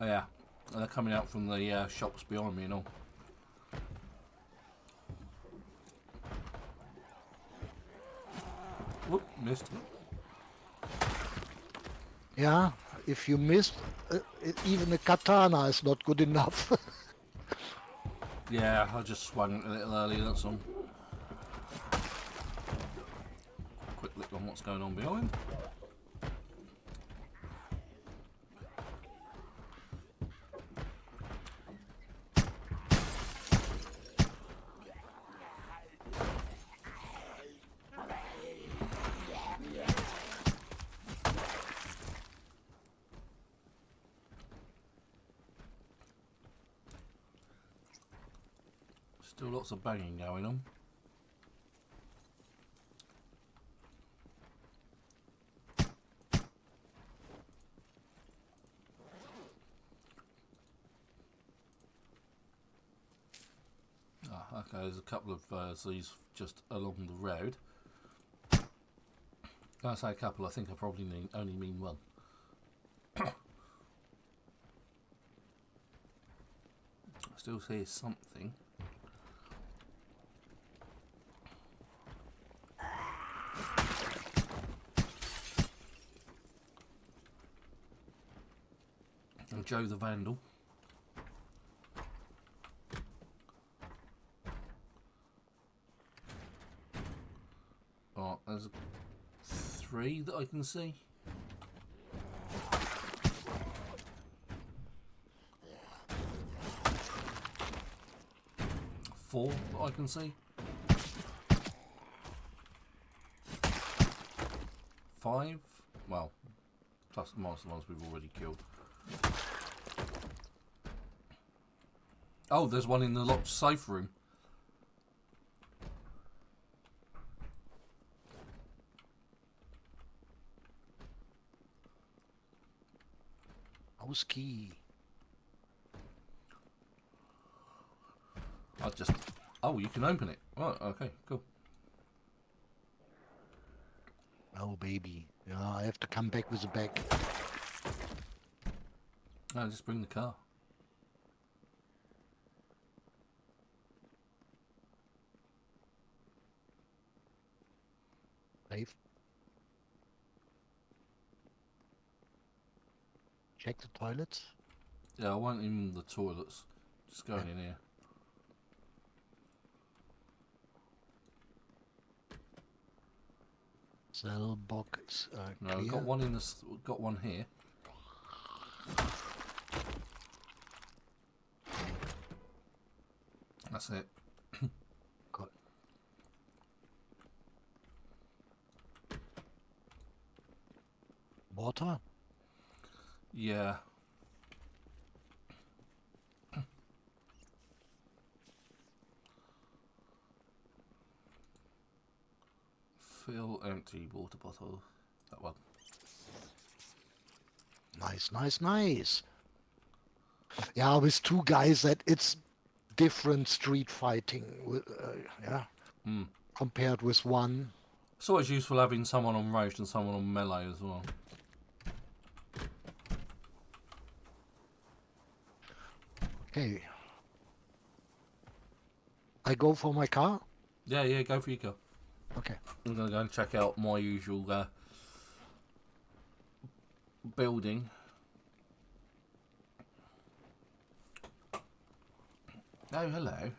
Yeah, and they're coming out from the shops behind me and all. Whoop, missed. Yeah, if you missed, even a katana is not good enough. Yeah, I just swung a little early, that's all. Quick look on what's going on behind. Still lots of banging going on. Ah, okay, there's a couple of these just along the road. When I say a couple, I think I probably only mean one. I still see something. And Joe the Vandal. Oh, there's 3 that I can see. 4 that I can see. 5. Well, plus minus the ones we've already killed. Oh, there's one in the locked safe room. House key. I just... Oh, you can open it. Right, okay, cool. Oh, baby. Yeah, I have to come back with a bag. No, just bring the car. Safe. Check the toilets. Yeah, I won't in the toilets. Just going in here. Cell box. No, clear. we've got one in this. We've got one here. That's it. Good. Water. Yeah. Fill empty water bottle. That one. Nice, nice, nice. Yeah, with 2 guys, that it's different street fighting. Yeah, compared with 1. It's always useful having someone on ranged and someone on melee as well. Okay. I go for my car? Yeah, yeah, go for your car. Okay. I'm going to go and check out my usual building. Oh, hello.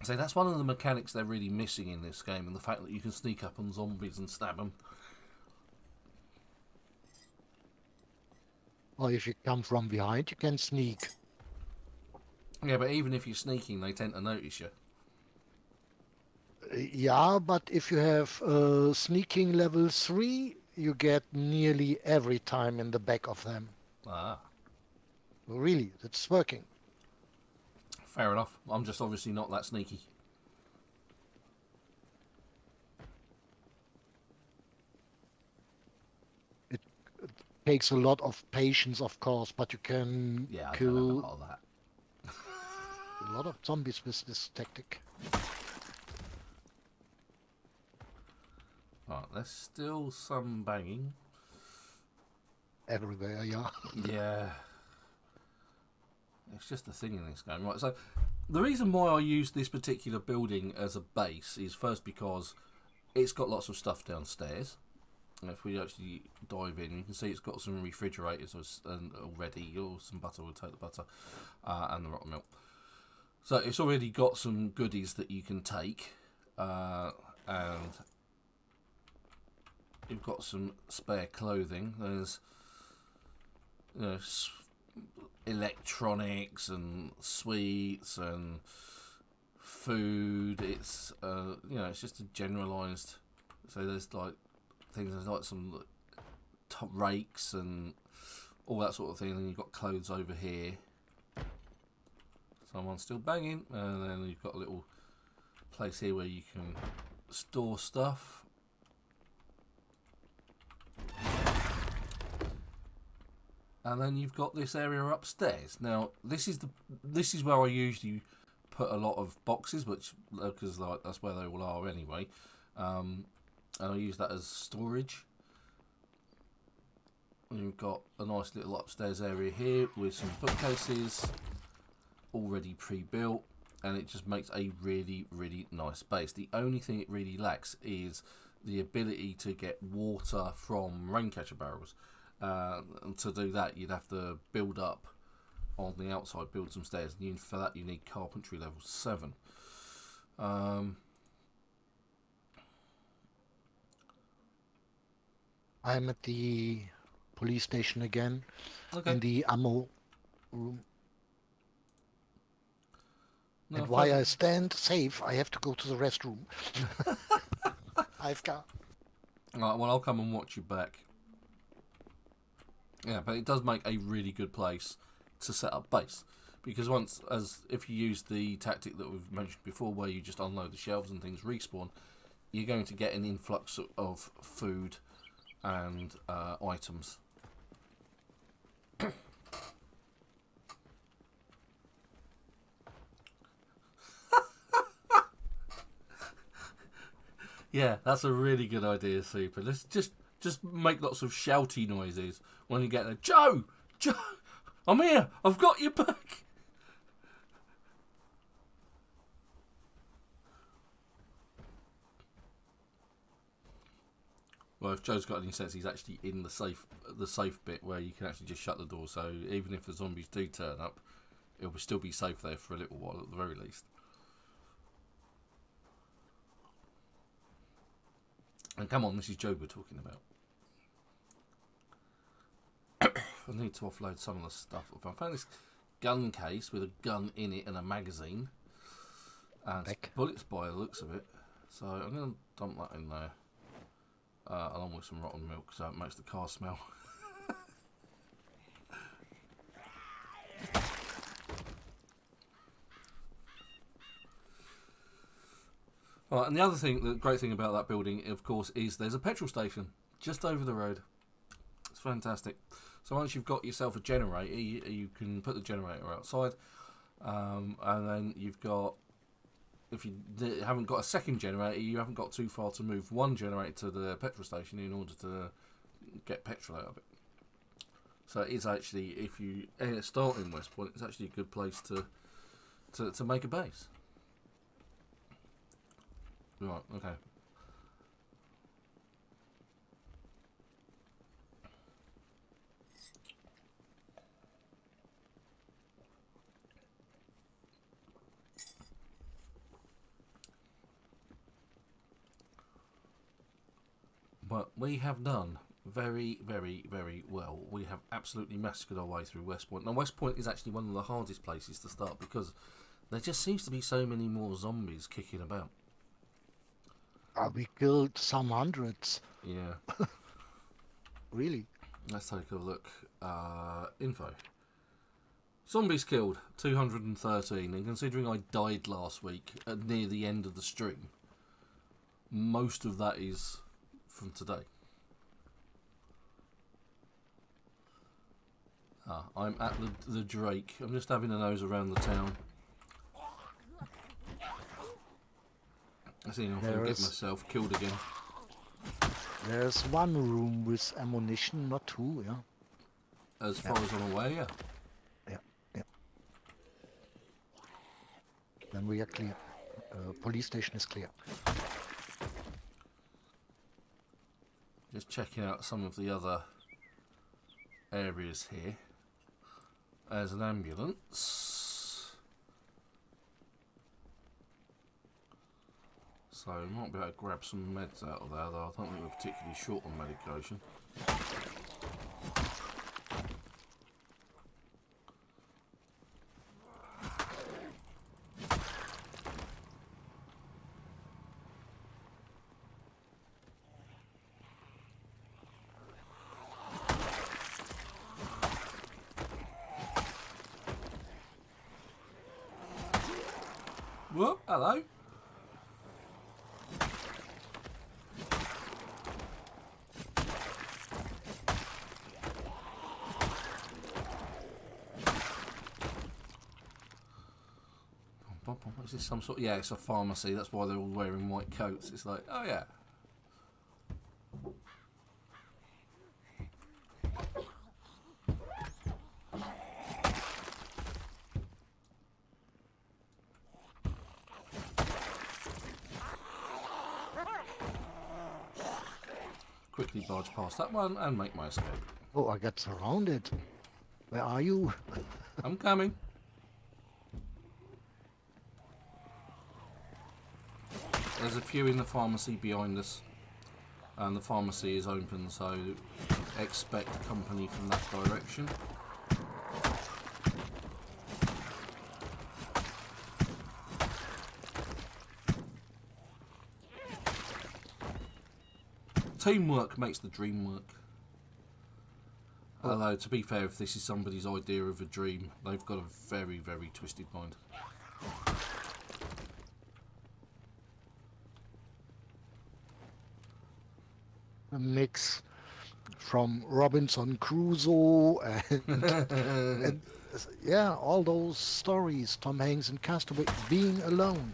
So that's one of the mechanics they're really missing in this game, and the fact that you can sneak up on zombies and stab them. Or if you come from behind, you can sneak. Yeah, but even if you're sneaking, they tend to notice you. Yeah, but if you have sneaking level 3, you get nearly every time in the back of them. Ah. Really, it's working. Fair enough. I'm just obviously not that sneaky. It takes a lot of patience, of course, but you can Yeah, I can have a kill lot of that. a lot of zombies with this tactic. there's still some banging. Everywhere, yeah. Yeah. It's just a thing in this game. Right, so the reason why I use this particular building as a base is first because it's got lots of stuff downstairs. And if we actually dive in, you can see it's got some refrigerators already, or some butter, we'll take the butter, and the rotten milk. So it's already got some goodies that you can take, and you've got some spare clothing. There's electronics and sweets and food. It's it's just a generalised. So there's like things. There's like some top rakes and all that sort of thing. And you've got clothes over here. Someone's still banging, and then you've got a little place here where you can store stuff. And then you've got this area upstairs. Now, this is where I usually put a lot of boxes, which because that's where they all are anyway. And I use that as storage. And you've got a nice little upstairs area here with some bookcases already pre-built, and it just makes a really, really nice base. The only thing it really lacks is the ability to get water from raincatcher barrels. And to do that, you'd have to build up on the outside, build some stairs, and for that you need carpentry level 7. I'm at the police station again, in the ammo room. No, and while I stand safe, I have to go to the restroom. I've got... Right, well, I'll come and watch you back. Yeah, but it does make a really good place to set up base. Because if you use the tactic that we've mentioned before, where you just unload the shelves and things respawn, you're going to get an influx of food and items. Yeah, that's a really good idea, Super. Let's just make lots of shouty noises when you get there. Joe! Joe! I'm here! I've got your back! Well, if Joe's got any sense, he's actually in the safe bit where you can actually just shut the door. So even if the zombies do turn up, it will still be safe there for a little while at the very least. And come on, this is Joe we're talking about. I need to offload some of the stuff. I found this gun case with a gun in it and a magazine. And it's bullets by the looks of it. So I'm going to dump that in there. Along with some rotten milk, so it makes the car smell. Right, and the great thing about that building, of course, is there's a petrol station just over the road. It's fantastic. So once you've got yourself a generator, you can put the generator outside, and then you've got, if you haven't got a second generator, you haven't got too far to move one generator to the petrol station in order to get petrol out of it. So it is actually, if you start in West Point, it's actually a good place to make a base. Right, okay. But we have done very, very, very well. We have absolutely massacred our way through West Point. Now, West Point is actually one of the hardest places to start because there just seems to be so many more zombies kicking about. We killed some hundreds. Yeah. Really? Let's take a look. Info. Zombies killed, 213. And considering I died last week near the end of the stream, most of that is from today. I'm at the Drake. I'm just having a nose around the town. I see if I can get myself killed again. There's one room with ammunition, not two, yeah? As far as I'm aware, yeah. Yeah, yeah. Then we are clear. Police station is clear. Just checking out some of the other areas here. There's an ambulance. So we might be able to grab some meds out of there, though I don't think we're particularly short on medication. Whoop, hello. Is this some sort? Yeah, it's a pharmacy. That's why they're all wearing white coats. It's like, oh yeah. Quickly barge past that one and make my escape. Oh, I got surrounded. Where are you? I'm coming. There's a few in the pharmacy behind us, and the pharmacy is open, so expect company from that direction. Teamwork makes the dream work. Although, to be fair, if this is somebody's idea of a dream, they've got a very, very twisted mind. A mix from Robinson Crusoe and yeah, all those stories, Tom Hanks and Castaway, being alone.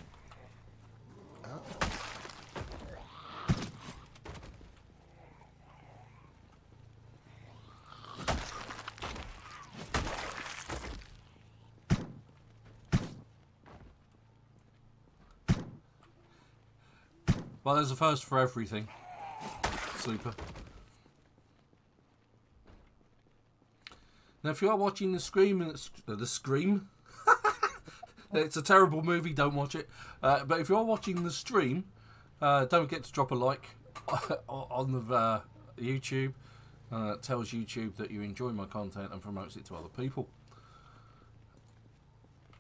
Well, there's a first for everything. Super. Now, if you are watching the Scream, it's a terrible movie. Don't watch it. But if you are watching the stream, don't forget to drop a like on the YouTube. It tells YouTube that you enjoy my content and promotes it to other people.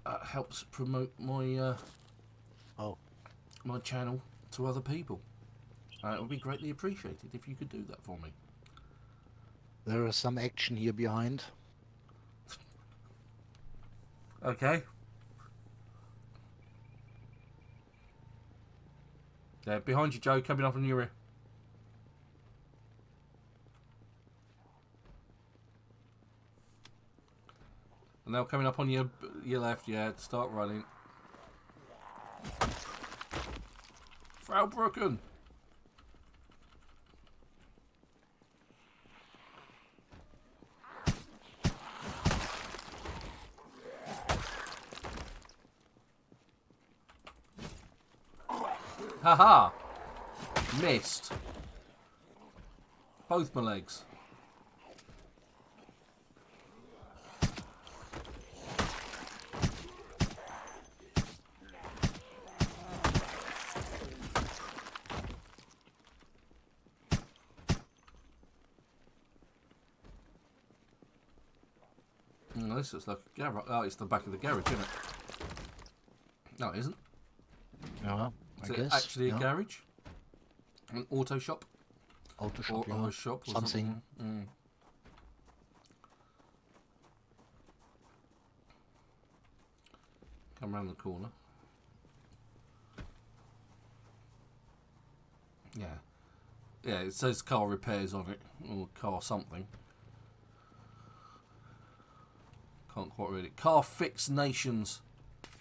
Helps promote my my channel to other people. It would be greatly appreciated if you could do that for me. There is some action here behind. Okay. Yeah, behind you, Joe, coming up on your rear. And now coming up on your left, yeah, start running. Frau Brooken. Haha! Missed. Both my legs. This looks like a garage. Oh, it's the back of the garage, isn't it? No, it isn't. Yeah, Is it actually a garage? An auto shop? Auto shop, or a shop or something. Come round the corner. Yeah. Yeah, it says car repairs on it. Or car something. Can't quite read it. Car Fix Nations.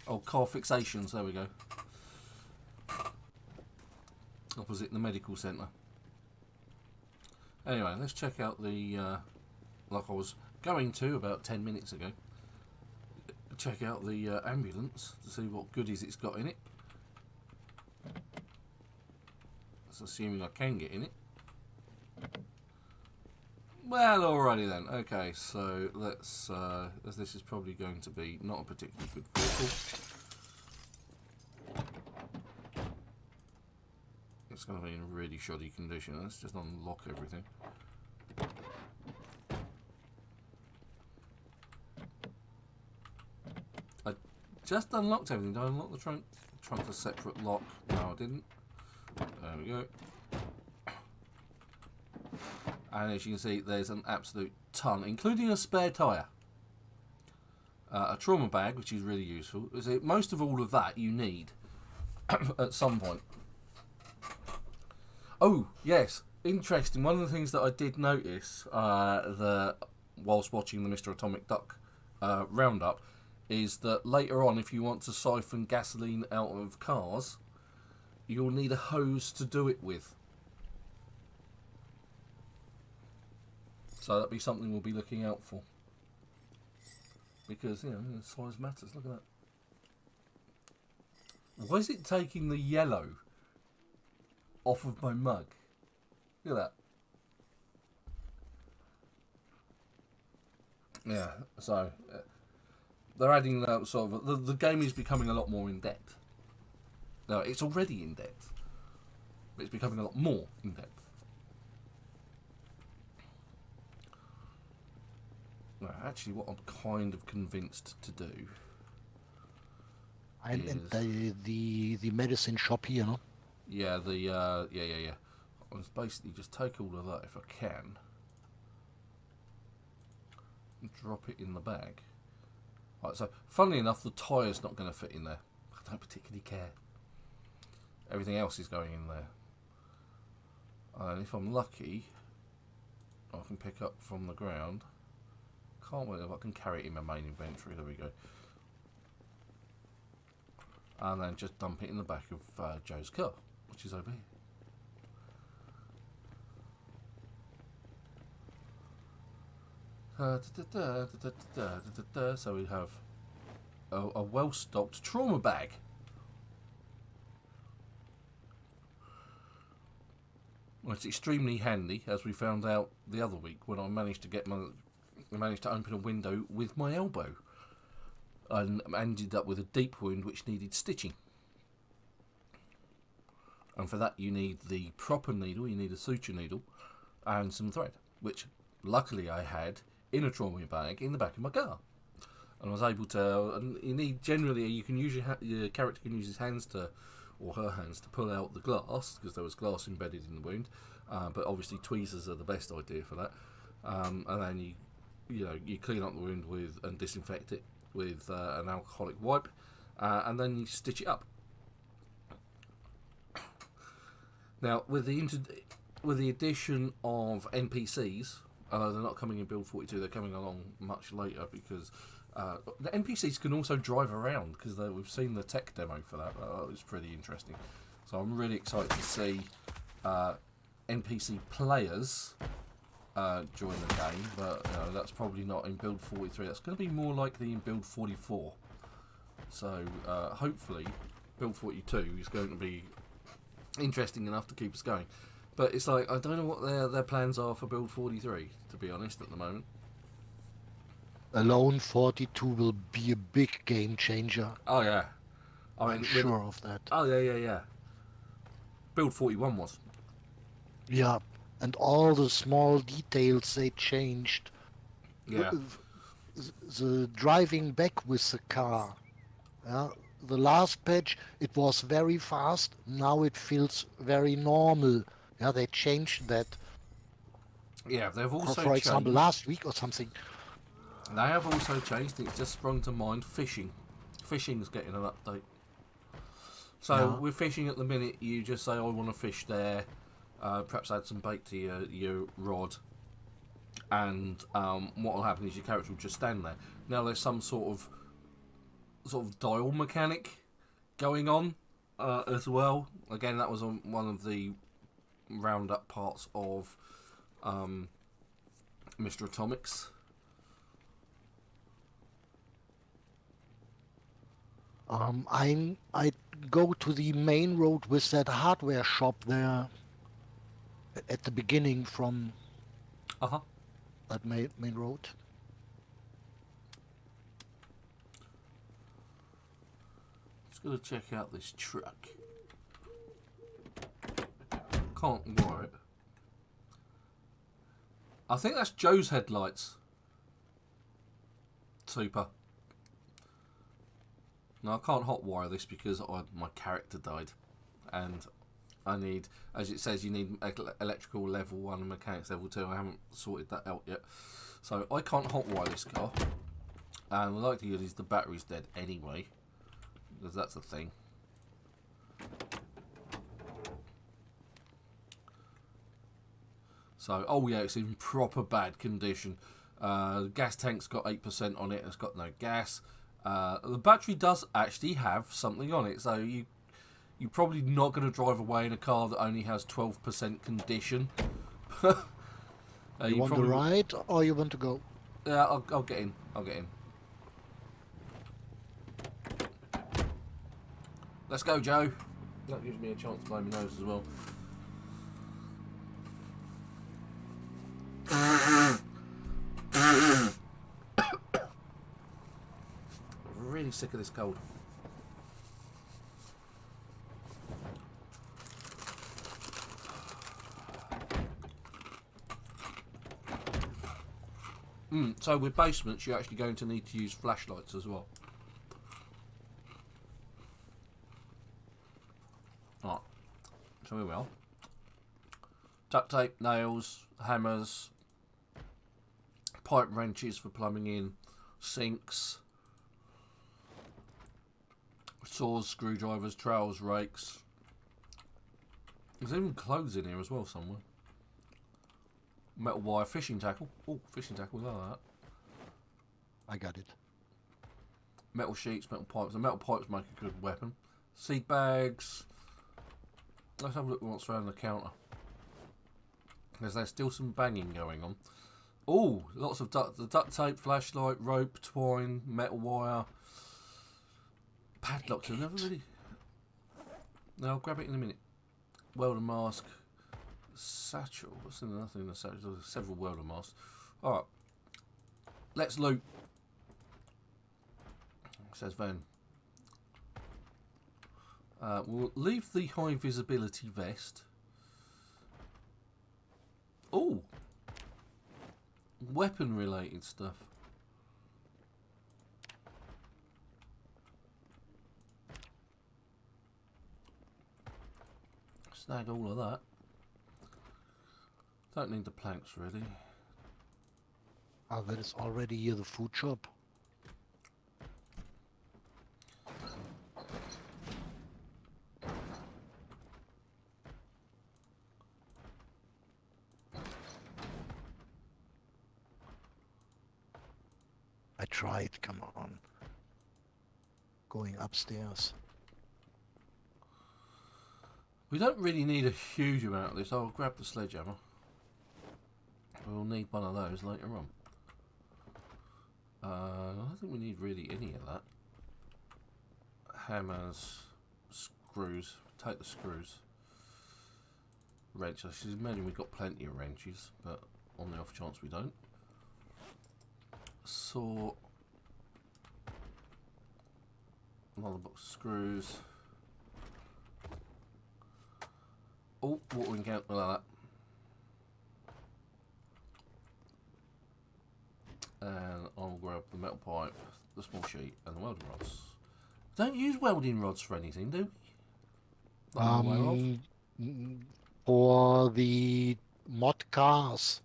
Oh, Car Fixations. There we go. Opposite the medical centre. Anyway, let's check out the, like I was going to about 10 minutes ago, check out the ambulance to see what goodies it's got in it. That's assuming I can get in it. Well, alrighty then. Okay, so let's, as this is probably going to be not a particularly good vehicle. It's going to be in really shoddy condition. Let's just unlock everything. I just unlocked everything. Did I unlock the trunk? The trunk's a separate lock. No, I didn't. There we go. And as you can see, there's an absolute ton, including a spare tyre. A trauma bag, which is really useful. Most of all of that you need at some point. Oh, yes. Interesting. One of the things that I did notice whilst watching the Mr. Atomic Duck roundup is that later on, if you want to siphon gasoline out of cars, you'll need a hose to do it with. So that'll be something we'll be looking out for. Because, you know, size matters. Look at that. Why is it taking the yellow off of my mug? Look at that. Yeah, so they're adding sort of the game is becoming a lot more in depth. No, it's already in depth, but it's becoming a lot more in depth. No, actually, what I'm kind of convinced to do And the medicine shop here, no? Yeah, yeah. I'll just basically just take all of that if I can. And drop it in the bag. Right, so, funnily enough, the tyre's not going to fit in there. I don't particularly care. Everything else is going in there. And if I'm lucky, I can pick up from the ground. Can't wait if I can carry it in my main inventory. There we go. And then just dump it in the back of Joe's car, which is over here. So we have a well-stocked trauma bag. Well, it's extremely handy, as we found out the other week when I managed to open a window with my elbow, and ended up with a deep wound which needed stitching. And for that you need the proper needle, you need a suture needle, and some thread, which luckily I had in a trauma bag in the back of my car. And I was able to, and you need, generally you can use your character can use his hands to, or her hands, to pull out the glass, because there was glass embedded in the wound, but obviously tweezers are the best idea for that. And then you clean up the wound and disinfect it with an alcoholic wipe, and then you stitch it up. Now, with the addition of NPCs, they're not coming in Build 42, they're coming along much later, because the NPCs can also drive around, because we've seen the tech demo for that. That was pretty interesting. So I'm really excited to see NPC players join the game, but that's probably not in Build 43. That's going to be more likely in Build 44. So hopefully Build 42 is going to be interesting enough to keep us going. But it's like, I don't know what their plans are for Build 43, to be honest, at the moment. Alone 42 will be a big game changer. Oh yeah, I'm sure of that. Oh yeah. Build 41 was. Yeah, and all the small details they changed. Yeah. The driving back with the car. Yeah, the last patch it was very fast. Now it feels very normal. Yeah, they changed that. Yeah, they've also for example, changed. last week or something. They have also changed. It's just sprung to mind. Fishing. Fishing's getting an update. So with fishing at the minute, you just say, "I want to fish there." Perhaps add some bait to your rod, and what will happen is your character will just stand there. Now there's some sort of dial mechanic going on as well. Again, that was on one of the roundup parts of Mr. Atomics. I go to the main road with that hardware shop there at the beginning from Uh-huh. that main road. Just gonna check out this truck. Can't wire it. I think that's Joe's headlights. Super. Now I can't hotwire this because my character died, and I need, as it says, you need electrical level 1 and mechanics level 2. I haven't sorted that out yet, so I can't hotwire this car. And the likelihood is the battery's dead anyway, because that's the thing. So, oh yeah, it's in proper bad condition. The gas tank's got 8% on it. It's got no gas. The battery does actually have something on it, so you're probably not going to drive away in a car that only has 12% condition. You want to ride or you want to go? Yeah, I'll get in. I'll get in. Let's go, Joe. That gives me a chance to blow my nose as well. Really sick of this cold. So with basements, you're actually going to need to use flashlights as well. Alright, so here we are. Duct tape, nails, hammers, pipe wrenches for plumbing in, sinks, saws, screwdrivers, trowels, rakes. There's even clothes in here as well somewhere. Metal wire, fishing tackle. Oh, fishing tackle, we like that. I got it. Metal sheets, metal pipes. The metal pipes make a good weapon. Seed bags. Let's have a look at what's around the counter. Because there's still some banging going on. Oh, lots of duct tape, flashlight, rope, twine, metal wire. Padlocks. I've never really... No, I'll grab it in a minute. Welder mask. Satchel. What's in nothing in the satchel? There's several welder masks. Alright. Let's loot. Says Van. We'll leave the high visibility vest. Oh! Weapon related stuff. Snag all of that. Don't need the planks really. Oh, that is already here, the food shop. I tried, come on. Going upstairs. We don't really need a huge amount of this. I'll grab the sledgehammer. We'll need one of those later on. I don't think we need really any of that. Hammers, screws. Take the screws. Wrench. I should imagine we've got plenty of wrenches, but on the off chance we don't. Saw. Another box of screws. Oh, watering can. Like that. And I'll grab the metal pipe, the small sheet, and the welding rods. Don't use welding rods for anything, do we? For the mod cars,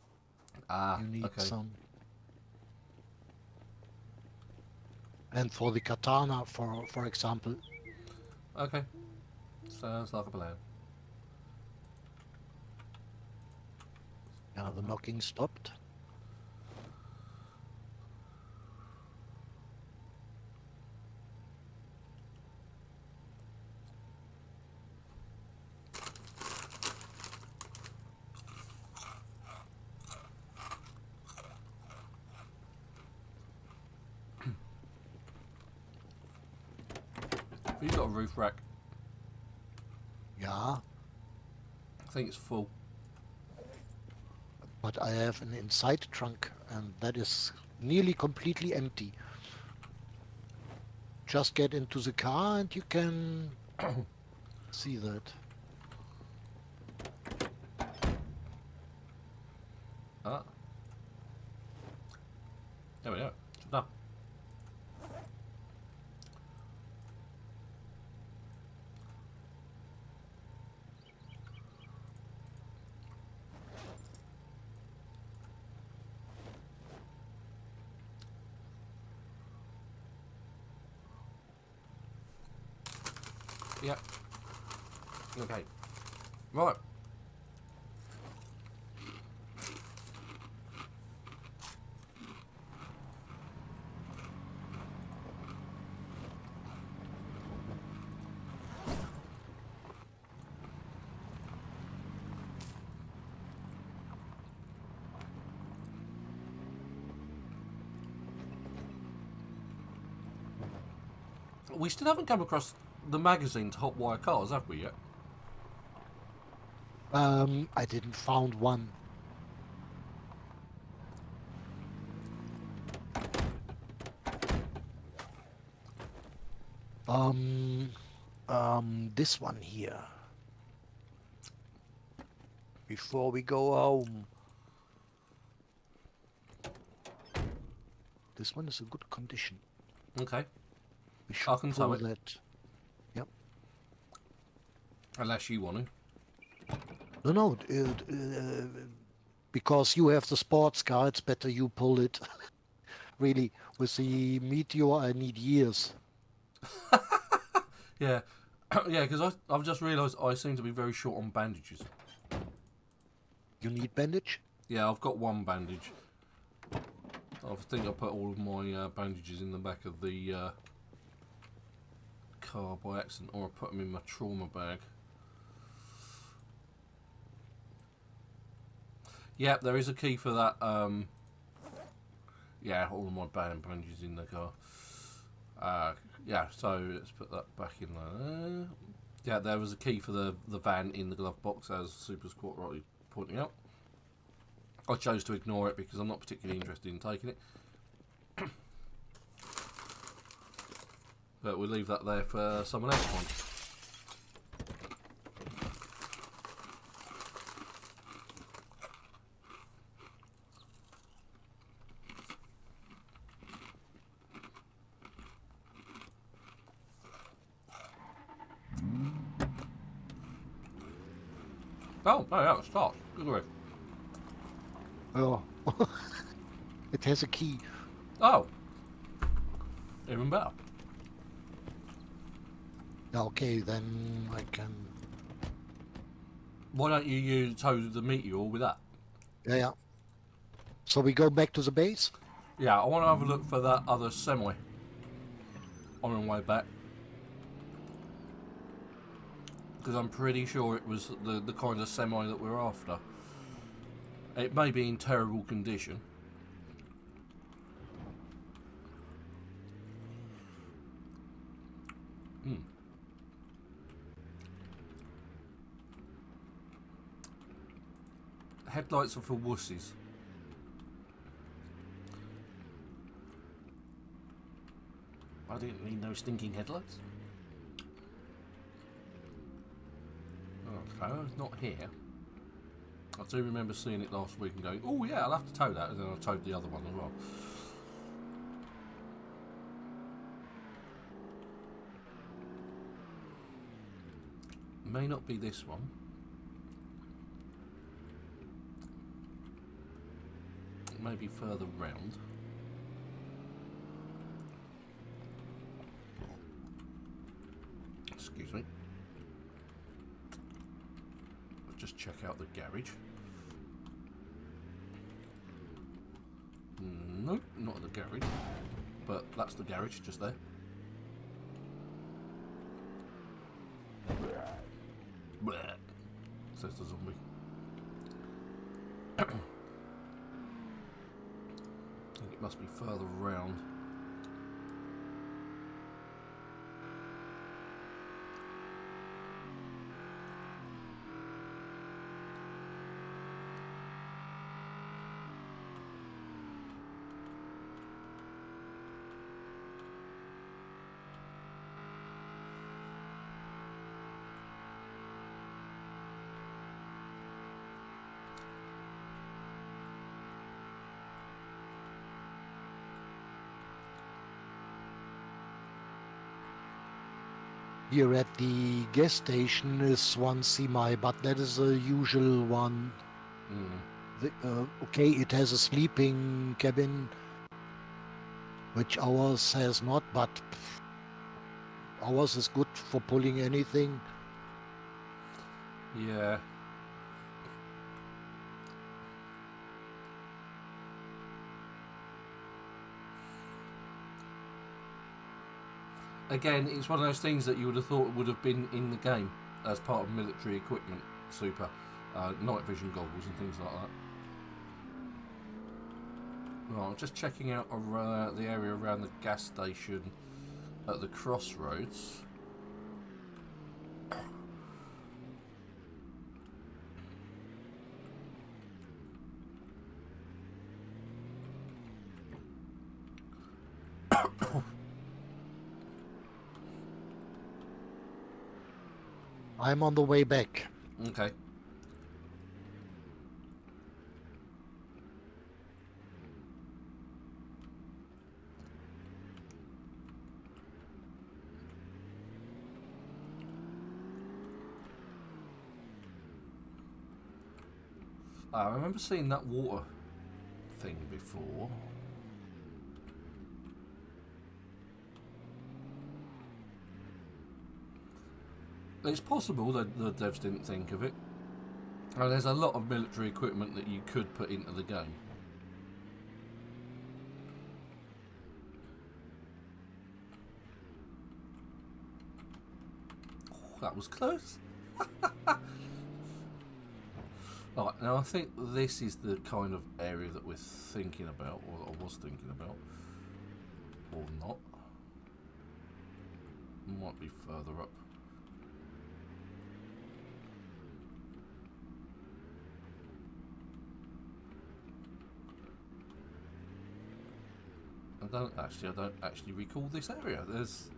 you need okay. some. And for the katana, for example. Okay. Sounds like a plan. Yeah, the knocking stopped. You got a roof rack. Yeah, I think it's full. but I have an inside trunk, and that is nearly completely empty. Just get into the car and you can see that. Ah. There we go. It's done. Yep. Okay. Right. We still haven't come across the magazine to Hotwire Cars, have we yet? I didn't found one. This one here. Before we go home. This one is in good condition. Okay. We should can pull tow it. that. Yep. Unless you want to. No, because you have the sports car, it's better you pull it. Really, with the Meteor, I need years. Yeah. Yeah, because I've just realised I seem to be very short on bandages. You need bandage? Yeah, I've got one bandage. I think I put all of my bandages in the back of the car by accident, or I put them in my trauma bag. Yeah, there is a key for that. Yeah, all of my bandages in the car. Yeah, so let's put that back in there. Yeah, there was a key for the van in the glove box, as Super Squat rightly pointing out. I chose to ignore it because I'm not particularly interested in taking it. But we'll leave that there for someone else once. Oh, no, yeah, it starts. Good grief. Oh. It has a key. Oh. Even better. Okay, then I can... Why don't you tow the Meteor with that? Yeah. So we go back to the base? Yeah, I want to have a look for that other semi on our way back. Because I'm pretty sure it was the kind of semi that we're after. It may be in terrible condition. Headlights are for wussies. I didn't need no stinking headlights. Okay, it's not here. I do remember seeing it last week and going, oh yeah, I'll have to tow that, and then I towed the other one as well. May not be this one. It may be further round. Excuse me. Let's just check out the garage. Nope, not the garage. But that's the garage just there. Bleh, says the zombie. I think it must be further round. Here at the gas station is one semi, but that is a usual one. Okay, it has a sleeping cabin, which ours has not, but ours is good for pulling anything. Yeah. Again, it's one of those things that you would have thought would have been in the game as part of military equipment, super. Night vision goggles and things like that. Right, I'm just checking out the area around the gas station at the crossroads. I'm on the way back. Okay. I remember seeing that water thing before. It's possible that the devs didn't think of it. And there's a lot of military equipment that you could put into the game. Oh, that was close. Right, now I think this is the kind of area that we're thinking about, or I was thinking about, or not. Might be further up. I don't actually recall this area. There's,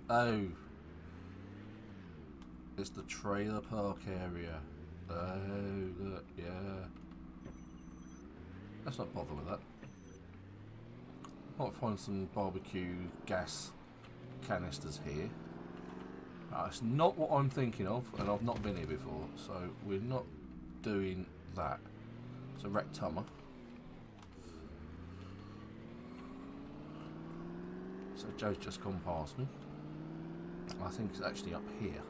it's the trailer park area. Oh, look, yeah. Let's not bother with that. Might find some barbecue gas canisters here. It's not what I'm thinking of, and I've not been here before, so we're not doing that. It's a rectummer. So Joe's just gone past me. I think it's actually up here.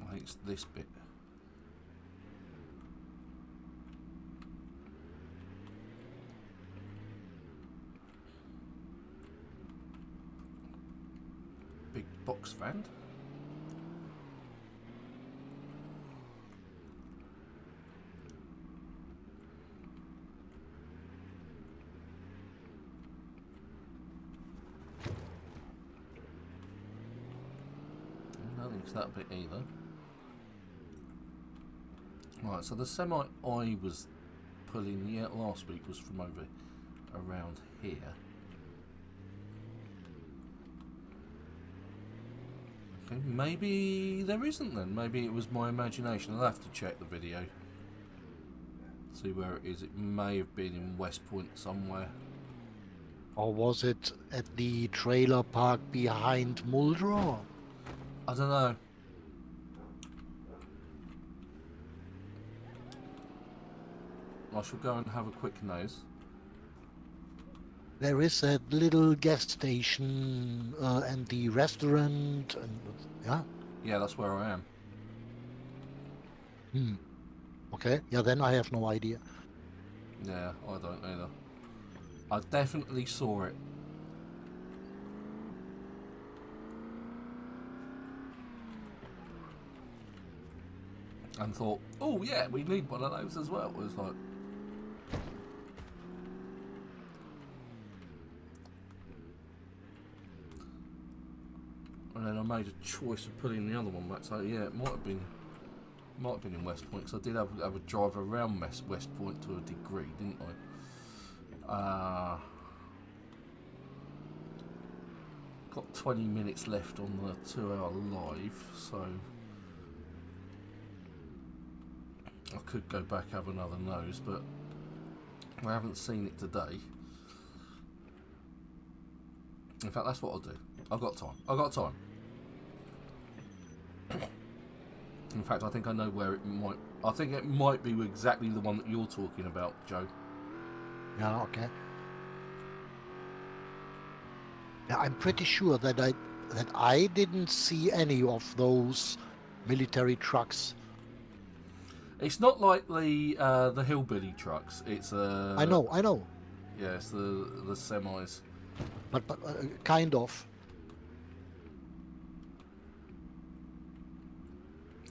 I think it's this bit. Big box van. Nothing's that bit either. Right, so the semi I was pulling last week was from over around here. Okay, maybe there isn't then. Maybe it was my imagination. I'll have to check the video. See where it is. It may have been in West Point somewhere. Or was it at the trailer park behind Muldrow? I don't know. I shall go and have a quick nose. There is that little gas station and the restaurant, and yeah. Yeah, that's where I am. Okay. Yeah, then I have no idea. Yeah, I don't either. I definitely saw it. And thought, oh yeah, we need one of those as well. It was like, and then I made a choice of putting the other one back. So yeah, it might have been in West Point, because I did have a drive around West Point to a degree, didn't I? Got 20 minutes left on the 2-hour live, so I could go back, have another nose, but I haven't seen it today. In fact, that's what I'll do. I've got time. I've got time. In fact, I think I know where it might... I think it might be exactly the one that you're talking about, Joe. Yeah, okay. Yeah, I'm pretty sure that I didn't see any of those military trucks. It's not like the hillbilly trucks. It's I know. yeah, it's the semis. But kind of.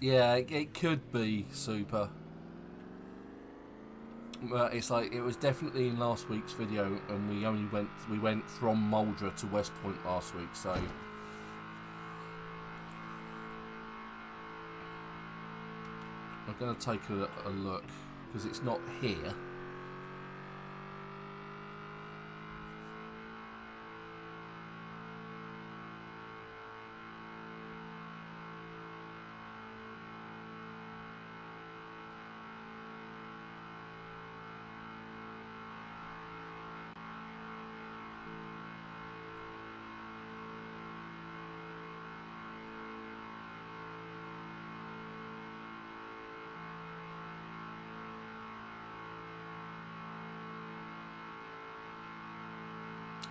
Yeah, it could be super. But it's like it was definitely in last week's video, and we went from Muldra to West Point last week, so. I'm going to take a look, because it's not here.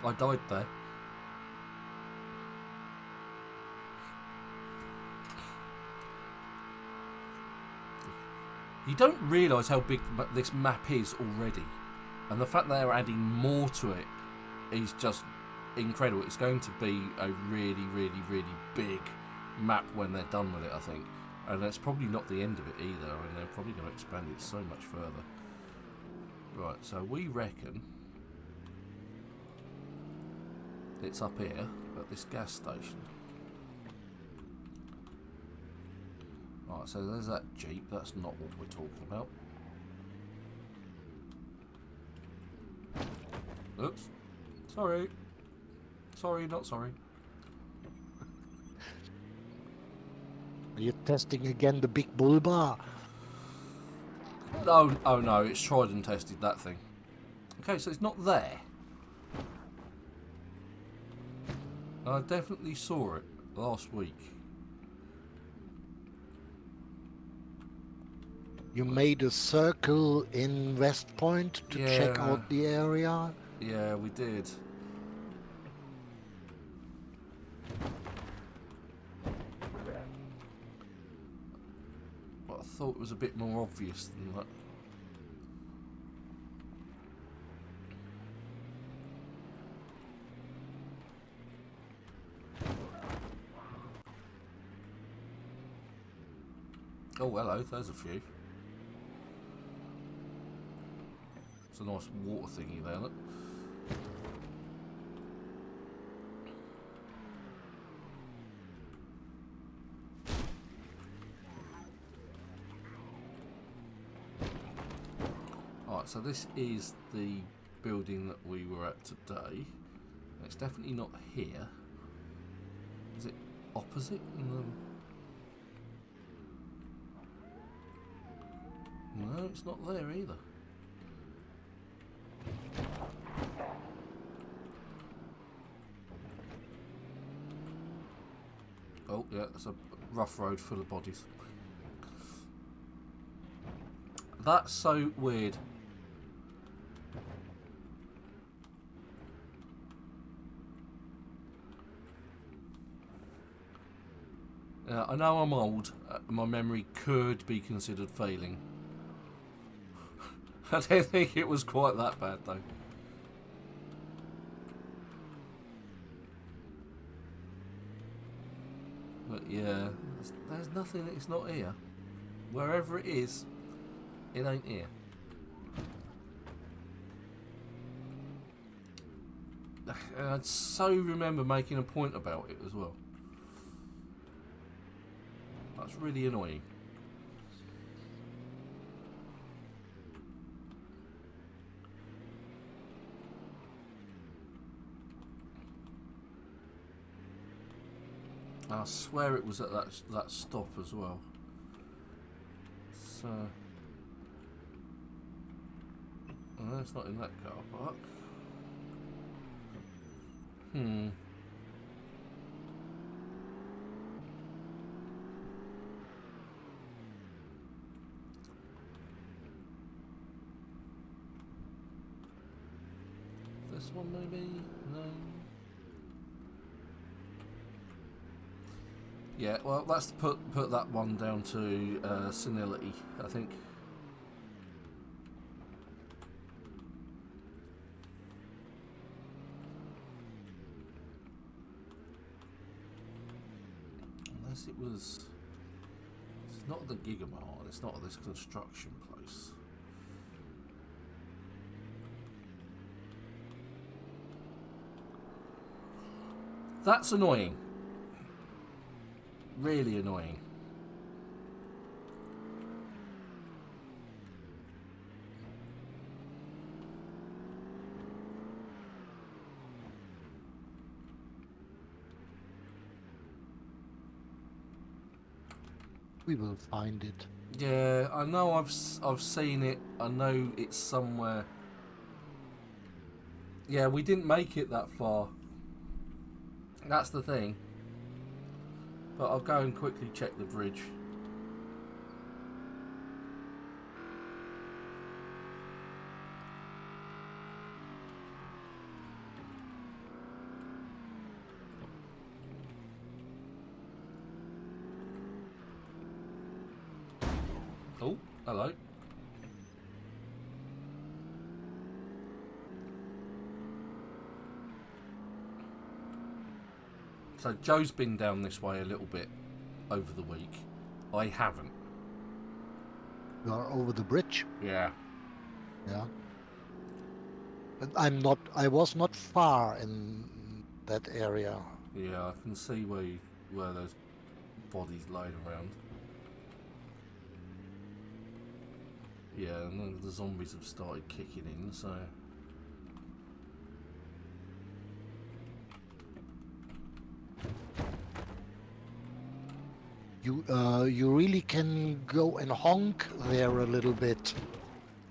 I died there. You don't realise how big this map is already. And the fact that they're adding more to it is just incredible. It's going to be a really, really, really big map when they're done with it, I think. And that's probably not the end of it either. I mean, they're probably going to expand it so much further. Right, so we reckon it's up here at this gas station. Right, so there's that Jeep. That's not what we're talking about. Oops. Sorry. Sorry, not sorry. Are you testing again the big bull bar? No, oh no, it's tried and tested, that thing. Okay, so it's not there. I definitely saw it last week. You made a circle in West Point to check out the area? Yeah, we did. But I thought it was a bit more obvious than that. Oh, hello, there's a few. It's a nice water thingy there, look. Alright, so this is the building that we were at today. It's definitely not here. Is it opposite? No, it's not there either. Oh, yeah, it's a rough road full of bodies. That's so weird. I know I'm old. My memory could be considered failing. I don't think it was quite that bad, though. But yeah, there's nothing. It's not here. Wherever it is, it ain't here. And I so remember making a point about it as well. That's really annoying. I swear it was at that stop as well. So, Oh, it's not in that car park. This one maybe? No. Yeah, well, let's put that one down to senility, I think. Unless it was... It's not the Gigamart, it's not this construction place. That's annoying. Really annoying. We will find it. Yeah, I know I've seen it. I know it's somewhere. Yeah, we didn't make it that far. That's the thing. But I'll go and quickly check the bridge. Oh, hello. So Joe's been down this way a little bit over the week. I haven't. You are over the bridge. Yeah. Yeah. And I was not far in that area. Yeah, I can see where those bodies lying around. Yeah, and then the zombies have started kicking in, so... You really can go and honk there a little bit.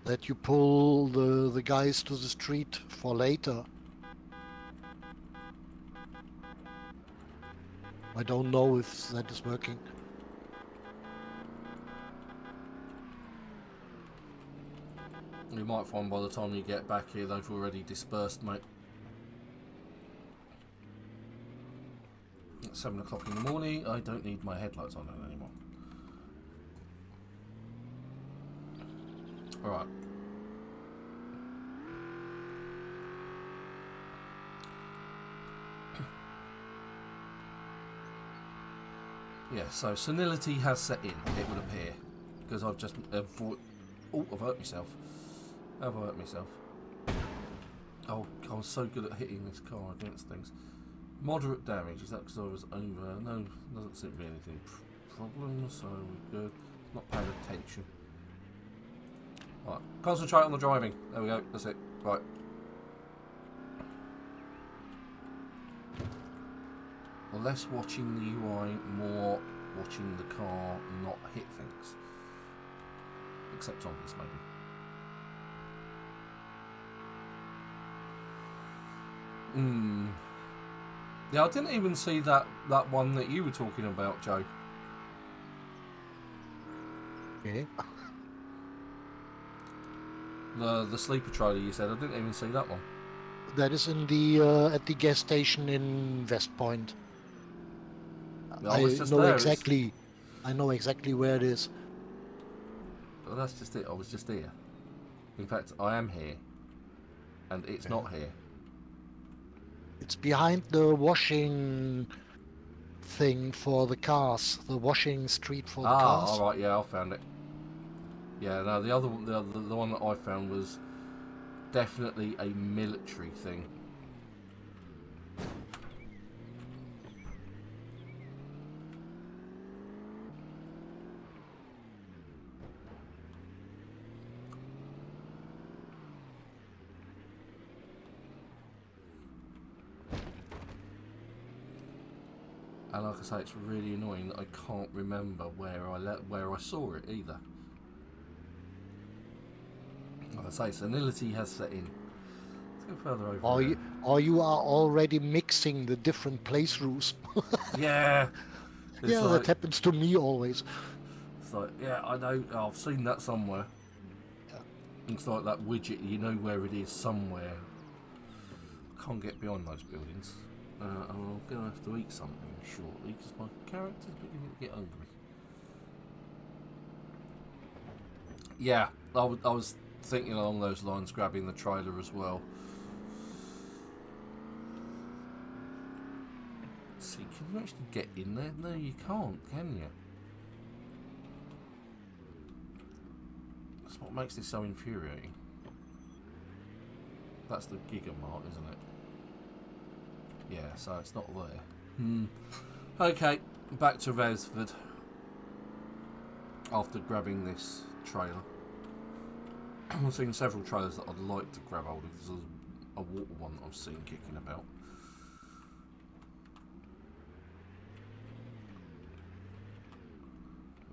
That you pull the guys to the street for later. I don't know if that is working. You might find by the time you get back here they've already dispersed, mate. It's 7 o'clock in the morning. I don't need my headlights on anymore. Alright. Yeah, so senility has set in, it would appear. Because I've just... oh, I've hurt myself. Have I hurt myself? Oh, I was so good at hitting this car against things. Moderate damage, is that because I was over? No, doesn't seem to be anything problem, so we're good. Not paying attention. Right, concentrate on the driving. There we go, that's it. Right. Well, less watching the UI, more watching the car not hit things. Except zombies, maybe. Yeah, I didn't even see that one that you were talking about, Joe. Okay. The sleeper trailer you said. I didn't even see that one. That is in the at the gas station in West Point. No, I it's just know there. exactly. I know exactly where it is. Well, that's just it. I was just here. In fact, I am here, and it's not here. It's behind the washing thing for the cars, the washing street for the cars. All right, yeah, I found it. Yeah, no, the other one, the one that I found was definitely a military thing. And like I say, it's really annoying that I can't remember where I saw it either. I say senility has set in. Let's go further over. Or you are already mixing the different playthroughs. Yeah. It's Yeah, like, that happens to me always. it's like, yeah, I know. I've seen that somewhere. Yeah. It's like that widget. You know where it is somewhere. Can't get behind those buildings. I'm going to have to eat something shortly because my character's beginning to get hungry. Yeah, I was thinking along those lines, grabbing the trailer as well. See, can you actually get in there? No, you can't, can you? That's what makes this so infuriating. That's the Gigamart, isn't it? Yeah, so it's not there. Okay, back to Resford. After grabbing this trailer. I've seen several trailers that I'd like to grab hold of. There's a water one that I've seen kicking about.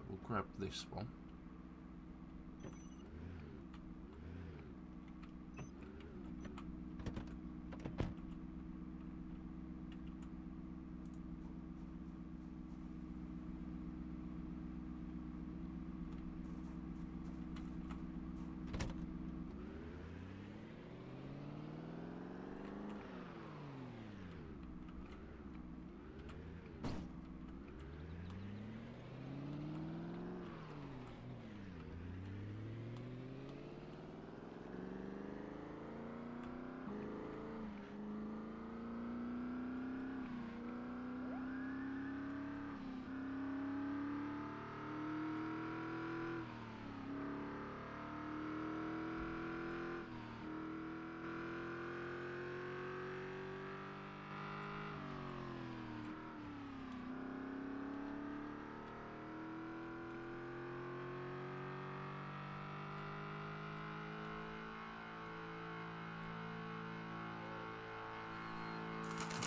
We'll grab this one.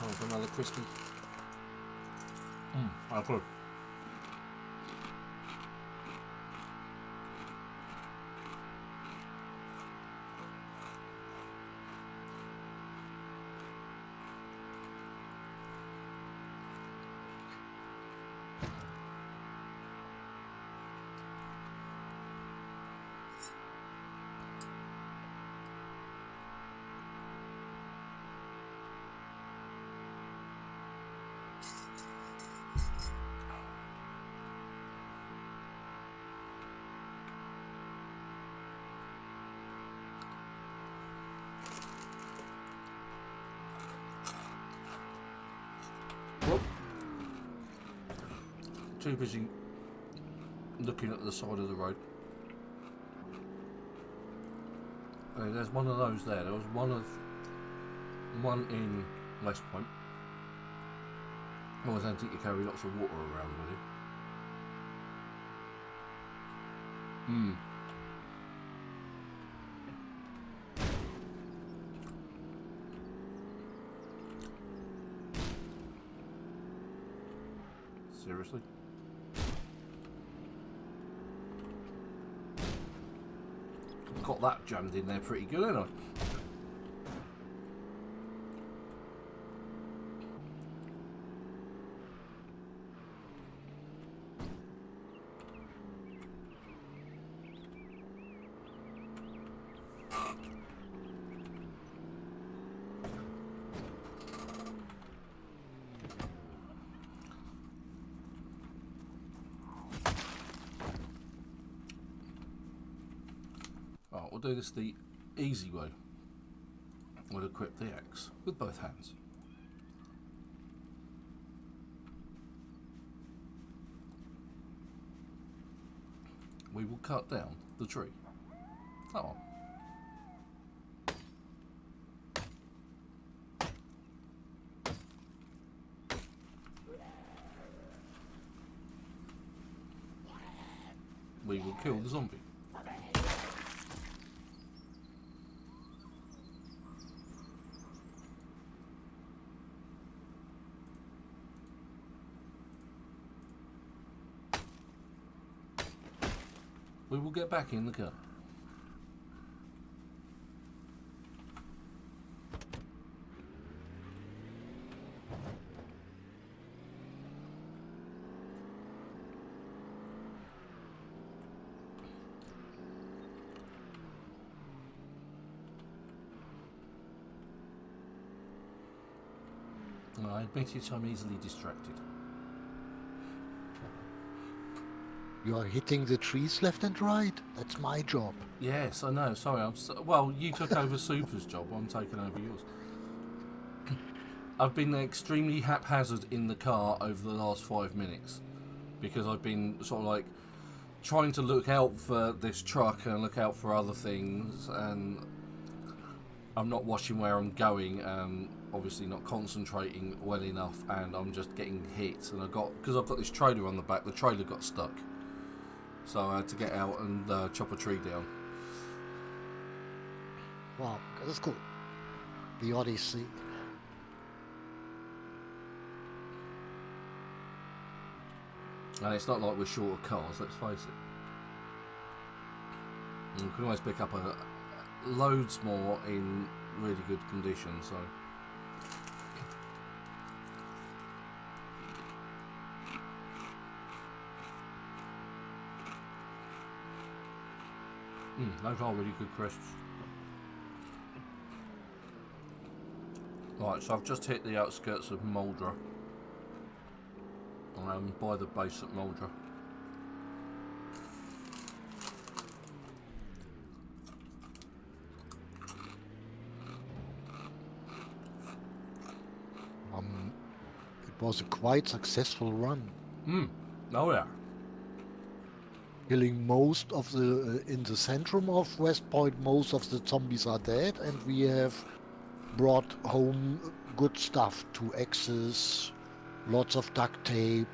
Time for another crispy. Oh, good. Well, too busy looking at the side of the road. There's one of those there. There was one in West Point. I don't think you carry lots of water around with you. Seriously? Got that jammed in there pretty good, haven't I? We'll do this the easy way. We'll equip the axe with both hands. We will cut down the tree. That one. We will kill the zombie. We will get back in the car. I admit it, I'm easily distracted. You are hitting the trees left and right. That's my job. Yes, I know. Sorry, well, you took over Super's job. I'm taking over yours. I've been extremely haphazard in the car over the last 5 minutes because I've been sort of like trying to look out for this truck and look out for other things, and I'm not watching where I'm going and obviously not concentrating well enough, and I'm just getting hit. And because I've got this trailer on the back, the trailer got stuck, so I had to get out and chop a tree down. Wow, that's cool. The Odyssey. And it's not like we're short of cars, let's face it. And you can always pick up loads more in really good condition, so. Those are really good crisps. Right, so I've just hit the outskirts of Muldra. By the base at Muldra. It was a quite successful run. Oh yeah. Killing most of the in the centrum of West Point, most of the zombies are dead, and we have brought home good stuff, 2 axes, lots of duct tape.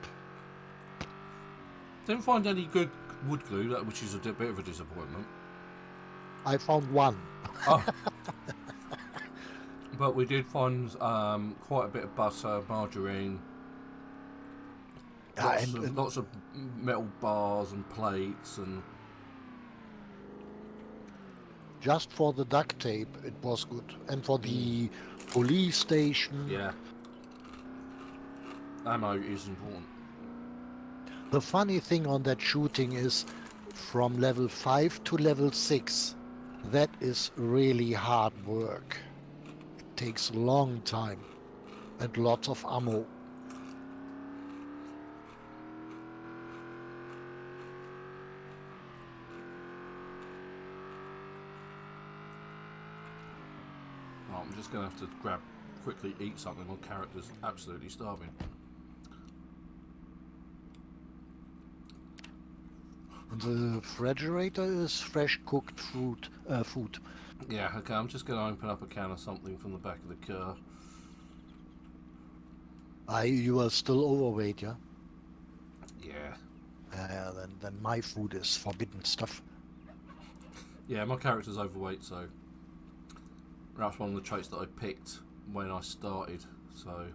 Didn't find any good wood glue, which is a bit of a disappointment. I found 1. Oh. But we did find quite a bit of butter, margarine, lots of metal bars and plates, and just for the duct tape it was good, and for the police station. Yeah, ammo is important. The funny thing on that shooting is from level 5 to level 6, that is really hard work. It takes a long time and lots of ammo. Right, I'm just going to have to quickly eat something. My character's absolutely starving. And the refrigerator is fresh cooked food. Yeah, okay, I'm just going to open up a can of something from the back of the car. You are still overweight, yeah? Yeah. Then my food is forbidden stuff. Yeah, my character's overweight, so that's one of the traits that I picked when I started, so.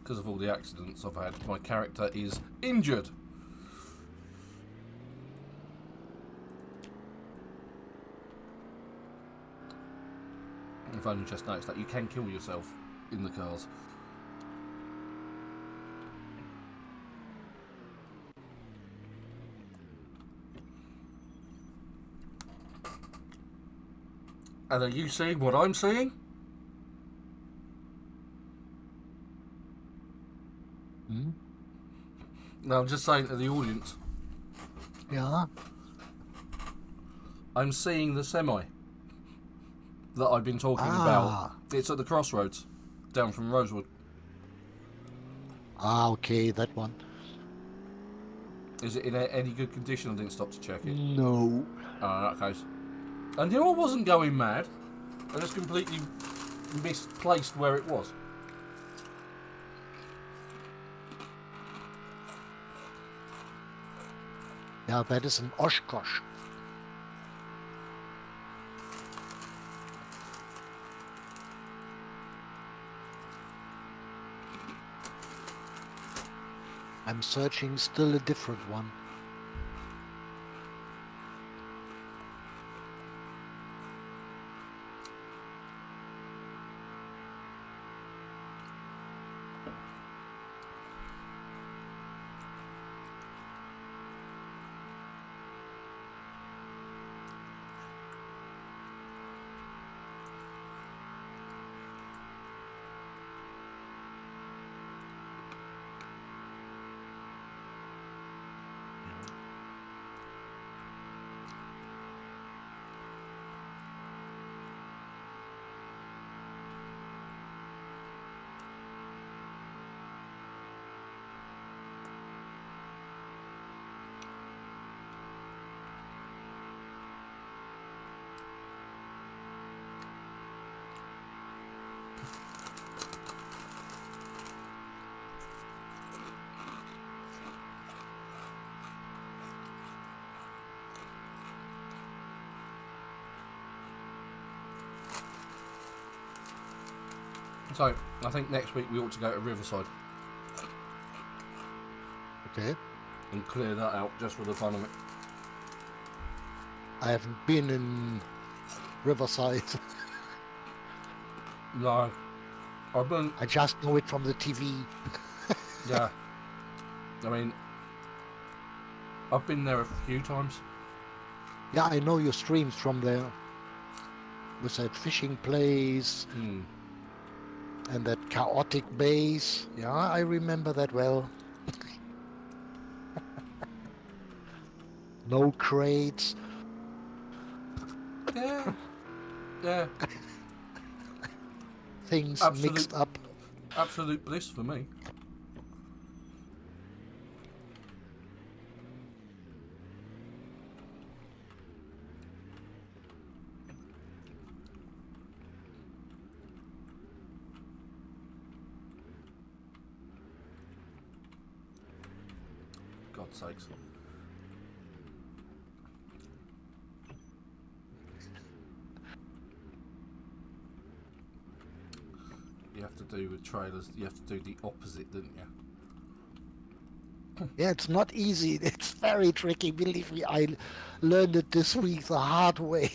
Because of all the accidents I've had, my character is injured. I've only just noticed that you can kill yourself in the cars. And are you seeing what I'm seeing? No, I'm just saying to the audience. Yeah? I'm seeing the semi that I've been talking about. It's at the crossroads, down from Rosewood. Okay, that one. Is it in any good condition? I didn't stop to check it. No. In that case. And you know, I wasn't going mad. I just completely misplaced where it was. Yeah, that is an Oshkosh. I'm searching still a different one. So, I think next week we ought to go to Riverside Okay. and clear that out just for the fun of it. I haven't been in Riverside. No. I've been... I just know it from the TV. Yeah. I mean, I've been there a few times. Yeah, I know your streams from there. With that fishing place and that chaotic base. Yeah, I remember that well. No crates. Yeah. Yeah. Things mixed up. Absolute bliss for me. God's sakes. You have to do with trailers, you have to do the opposite, don't you? Yeah, it's not easy. It's very tricky. Believe me, I learned it this week the hard way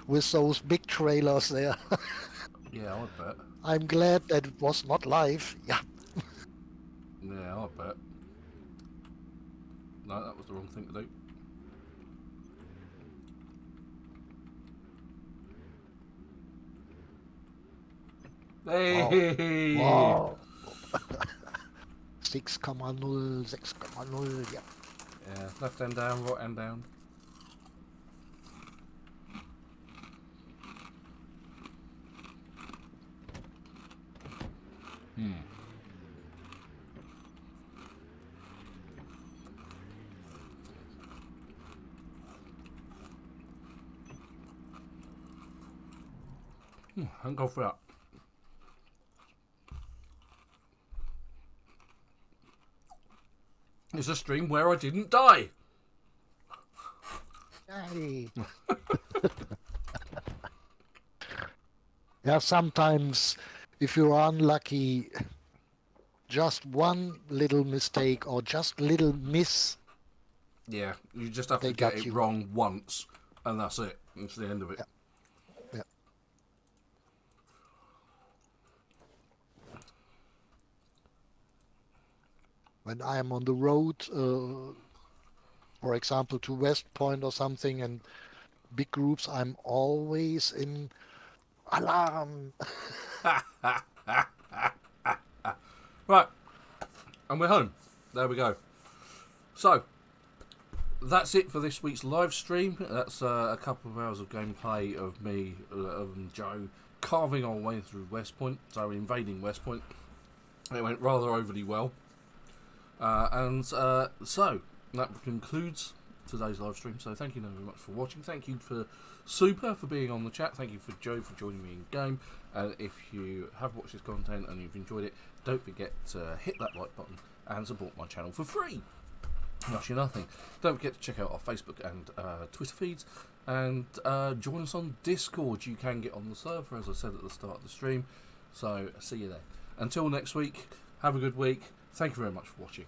with those big trailers there. Yeah, I bet. I'm glad that it was not live. Yeah. Yeah, I bet. No, that was the wrong thing to do. Hey! Wow. 6,0, 6,0, yeah. Yeah, left hand down, right hand down. I'll go for that. It's a stream where I didn't die. Hey. Yeah, sometimes if you're unlucky, just one little mistake or just little miss. Yeah, you just have They to get got it you. wrong once, and that's it. It's the end of it. Yeah. Yeah. When I am on the road, for example, to West Point or something, and big groups, I'm always in alarm. Right, and we're home. There we go. So, that's it for this week's live stream. That's a couple of hours of gameplay of me and Joe carving our way through West Point, so invading West Point. It went rather overly well. So, that concludes today's live stream. So, thank you very much for watching. Thank you for Super for being on the chat. Thank you for Joe for joining me in game. And if you have watched this content and you've enjoyed it, don't forget to hit that like button and support my channel for free. Cost you nothing. Don't forget to check out our Facebook and Twitter feeds, and join us on Discord. You can get on the server, as I said at the start of the stream. So, see you there. Until next week, have a good week. Thank you very much for watching.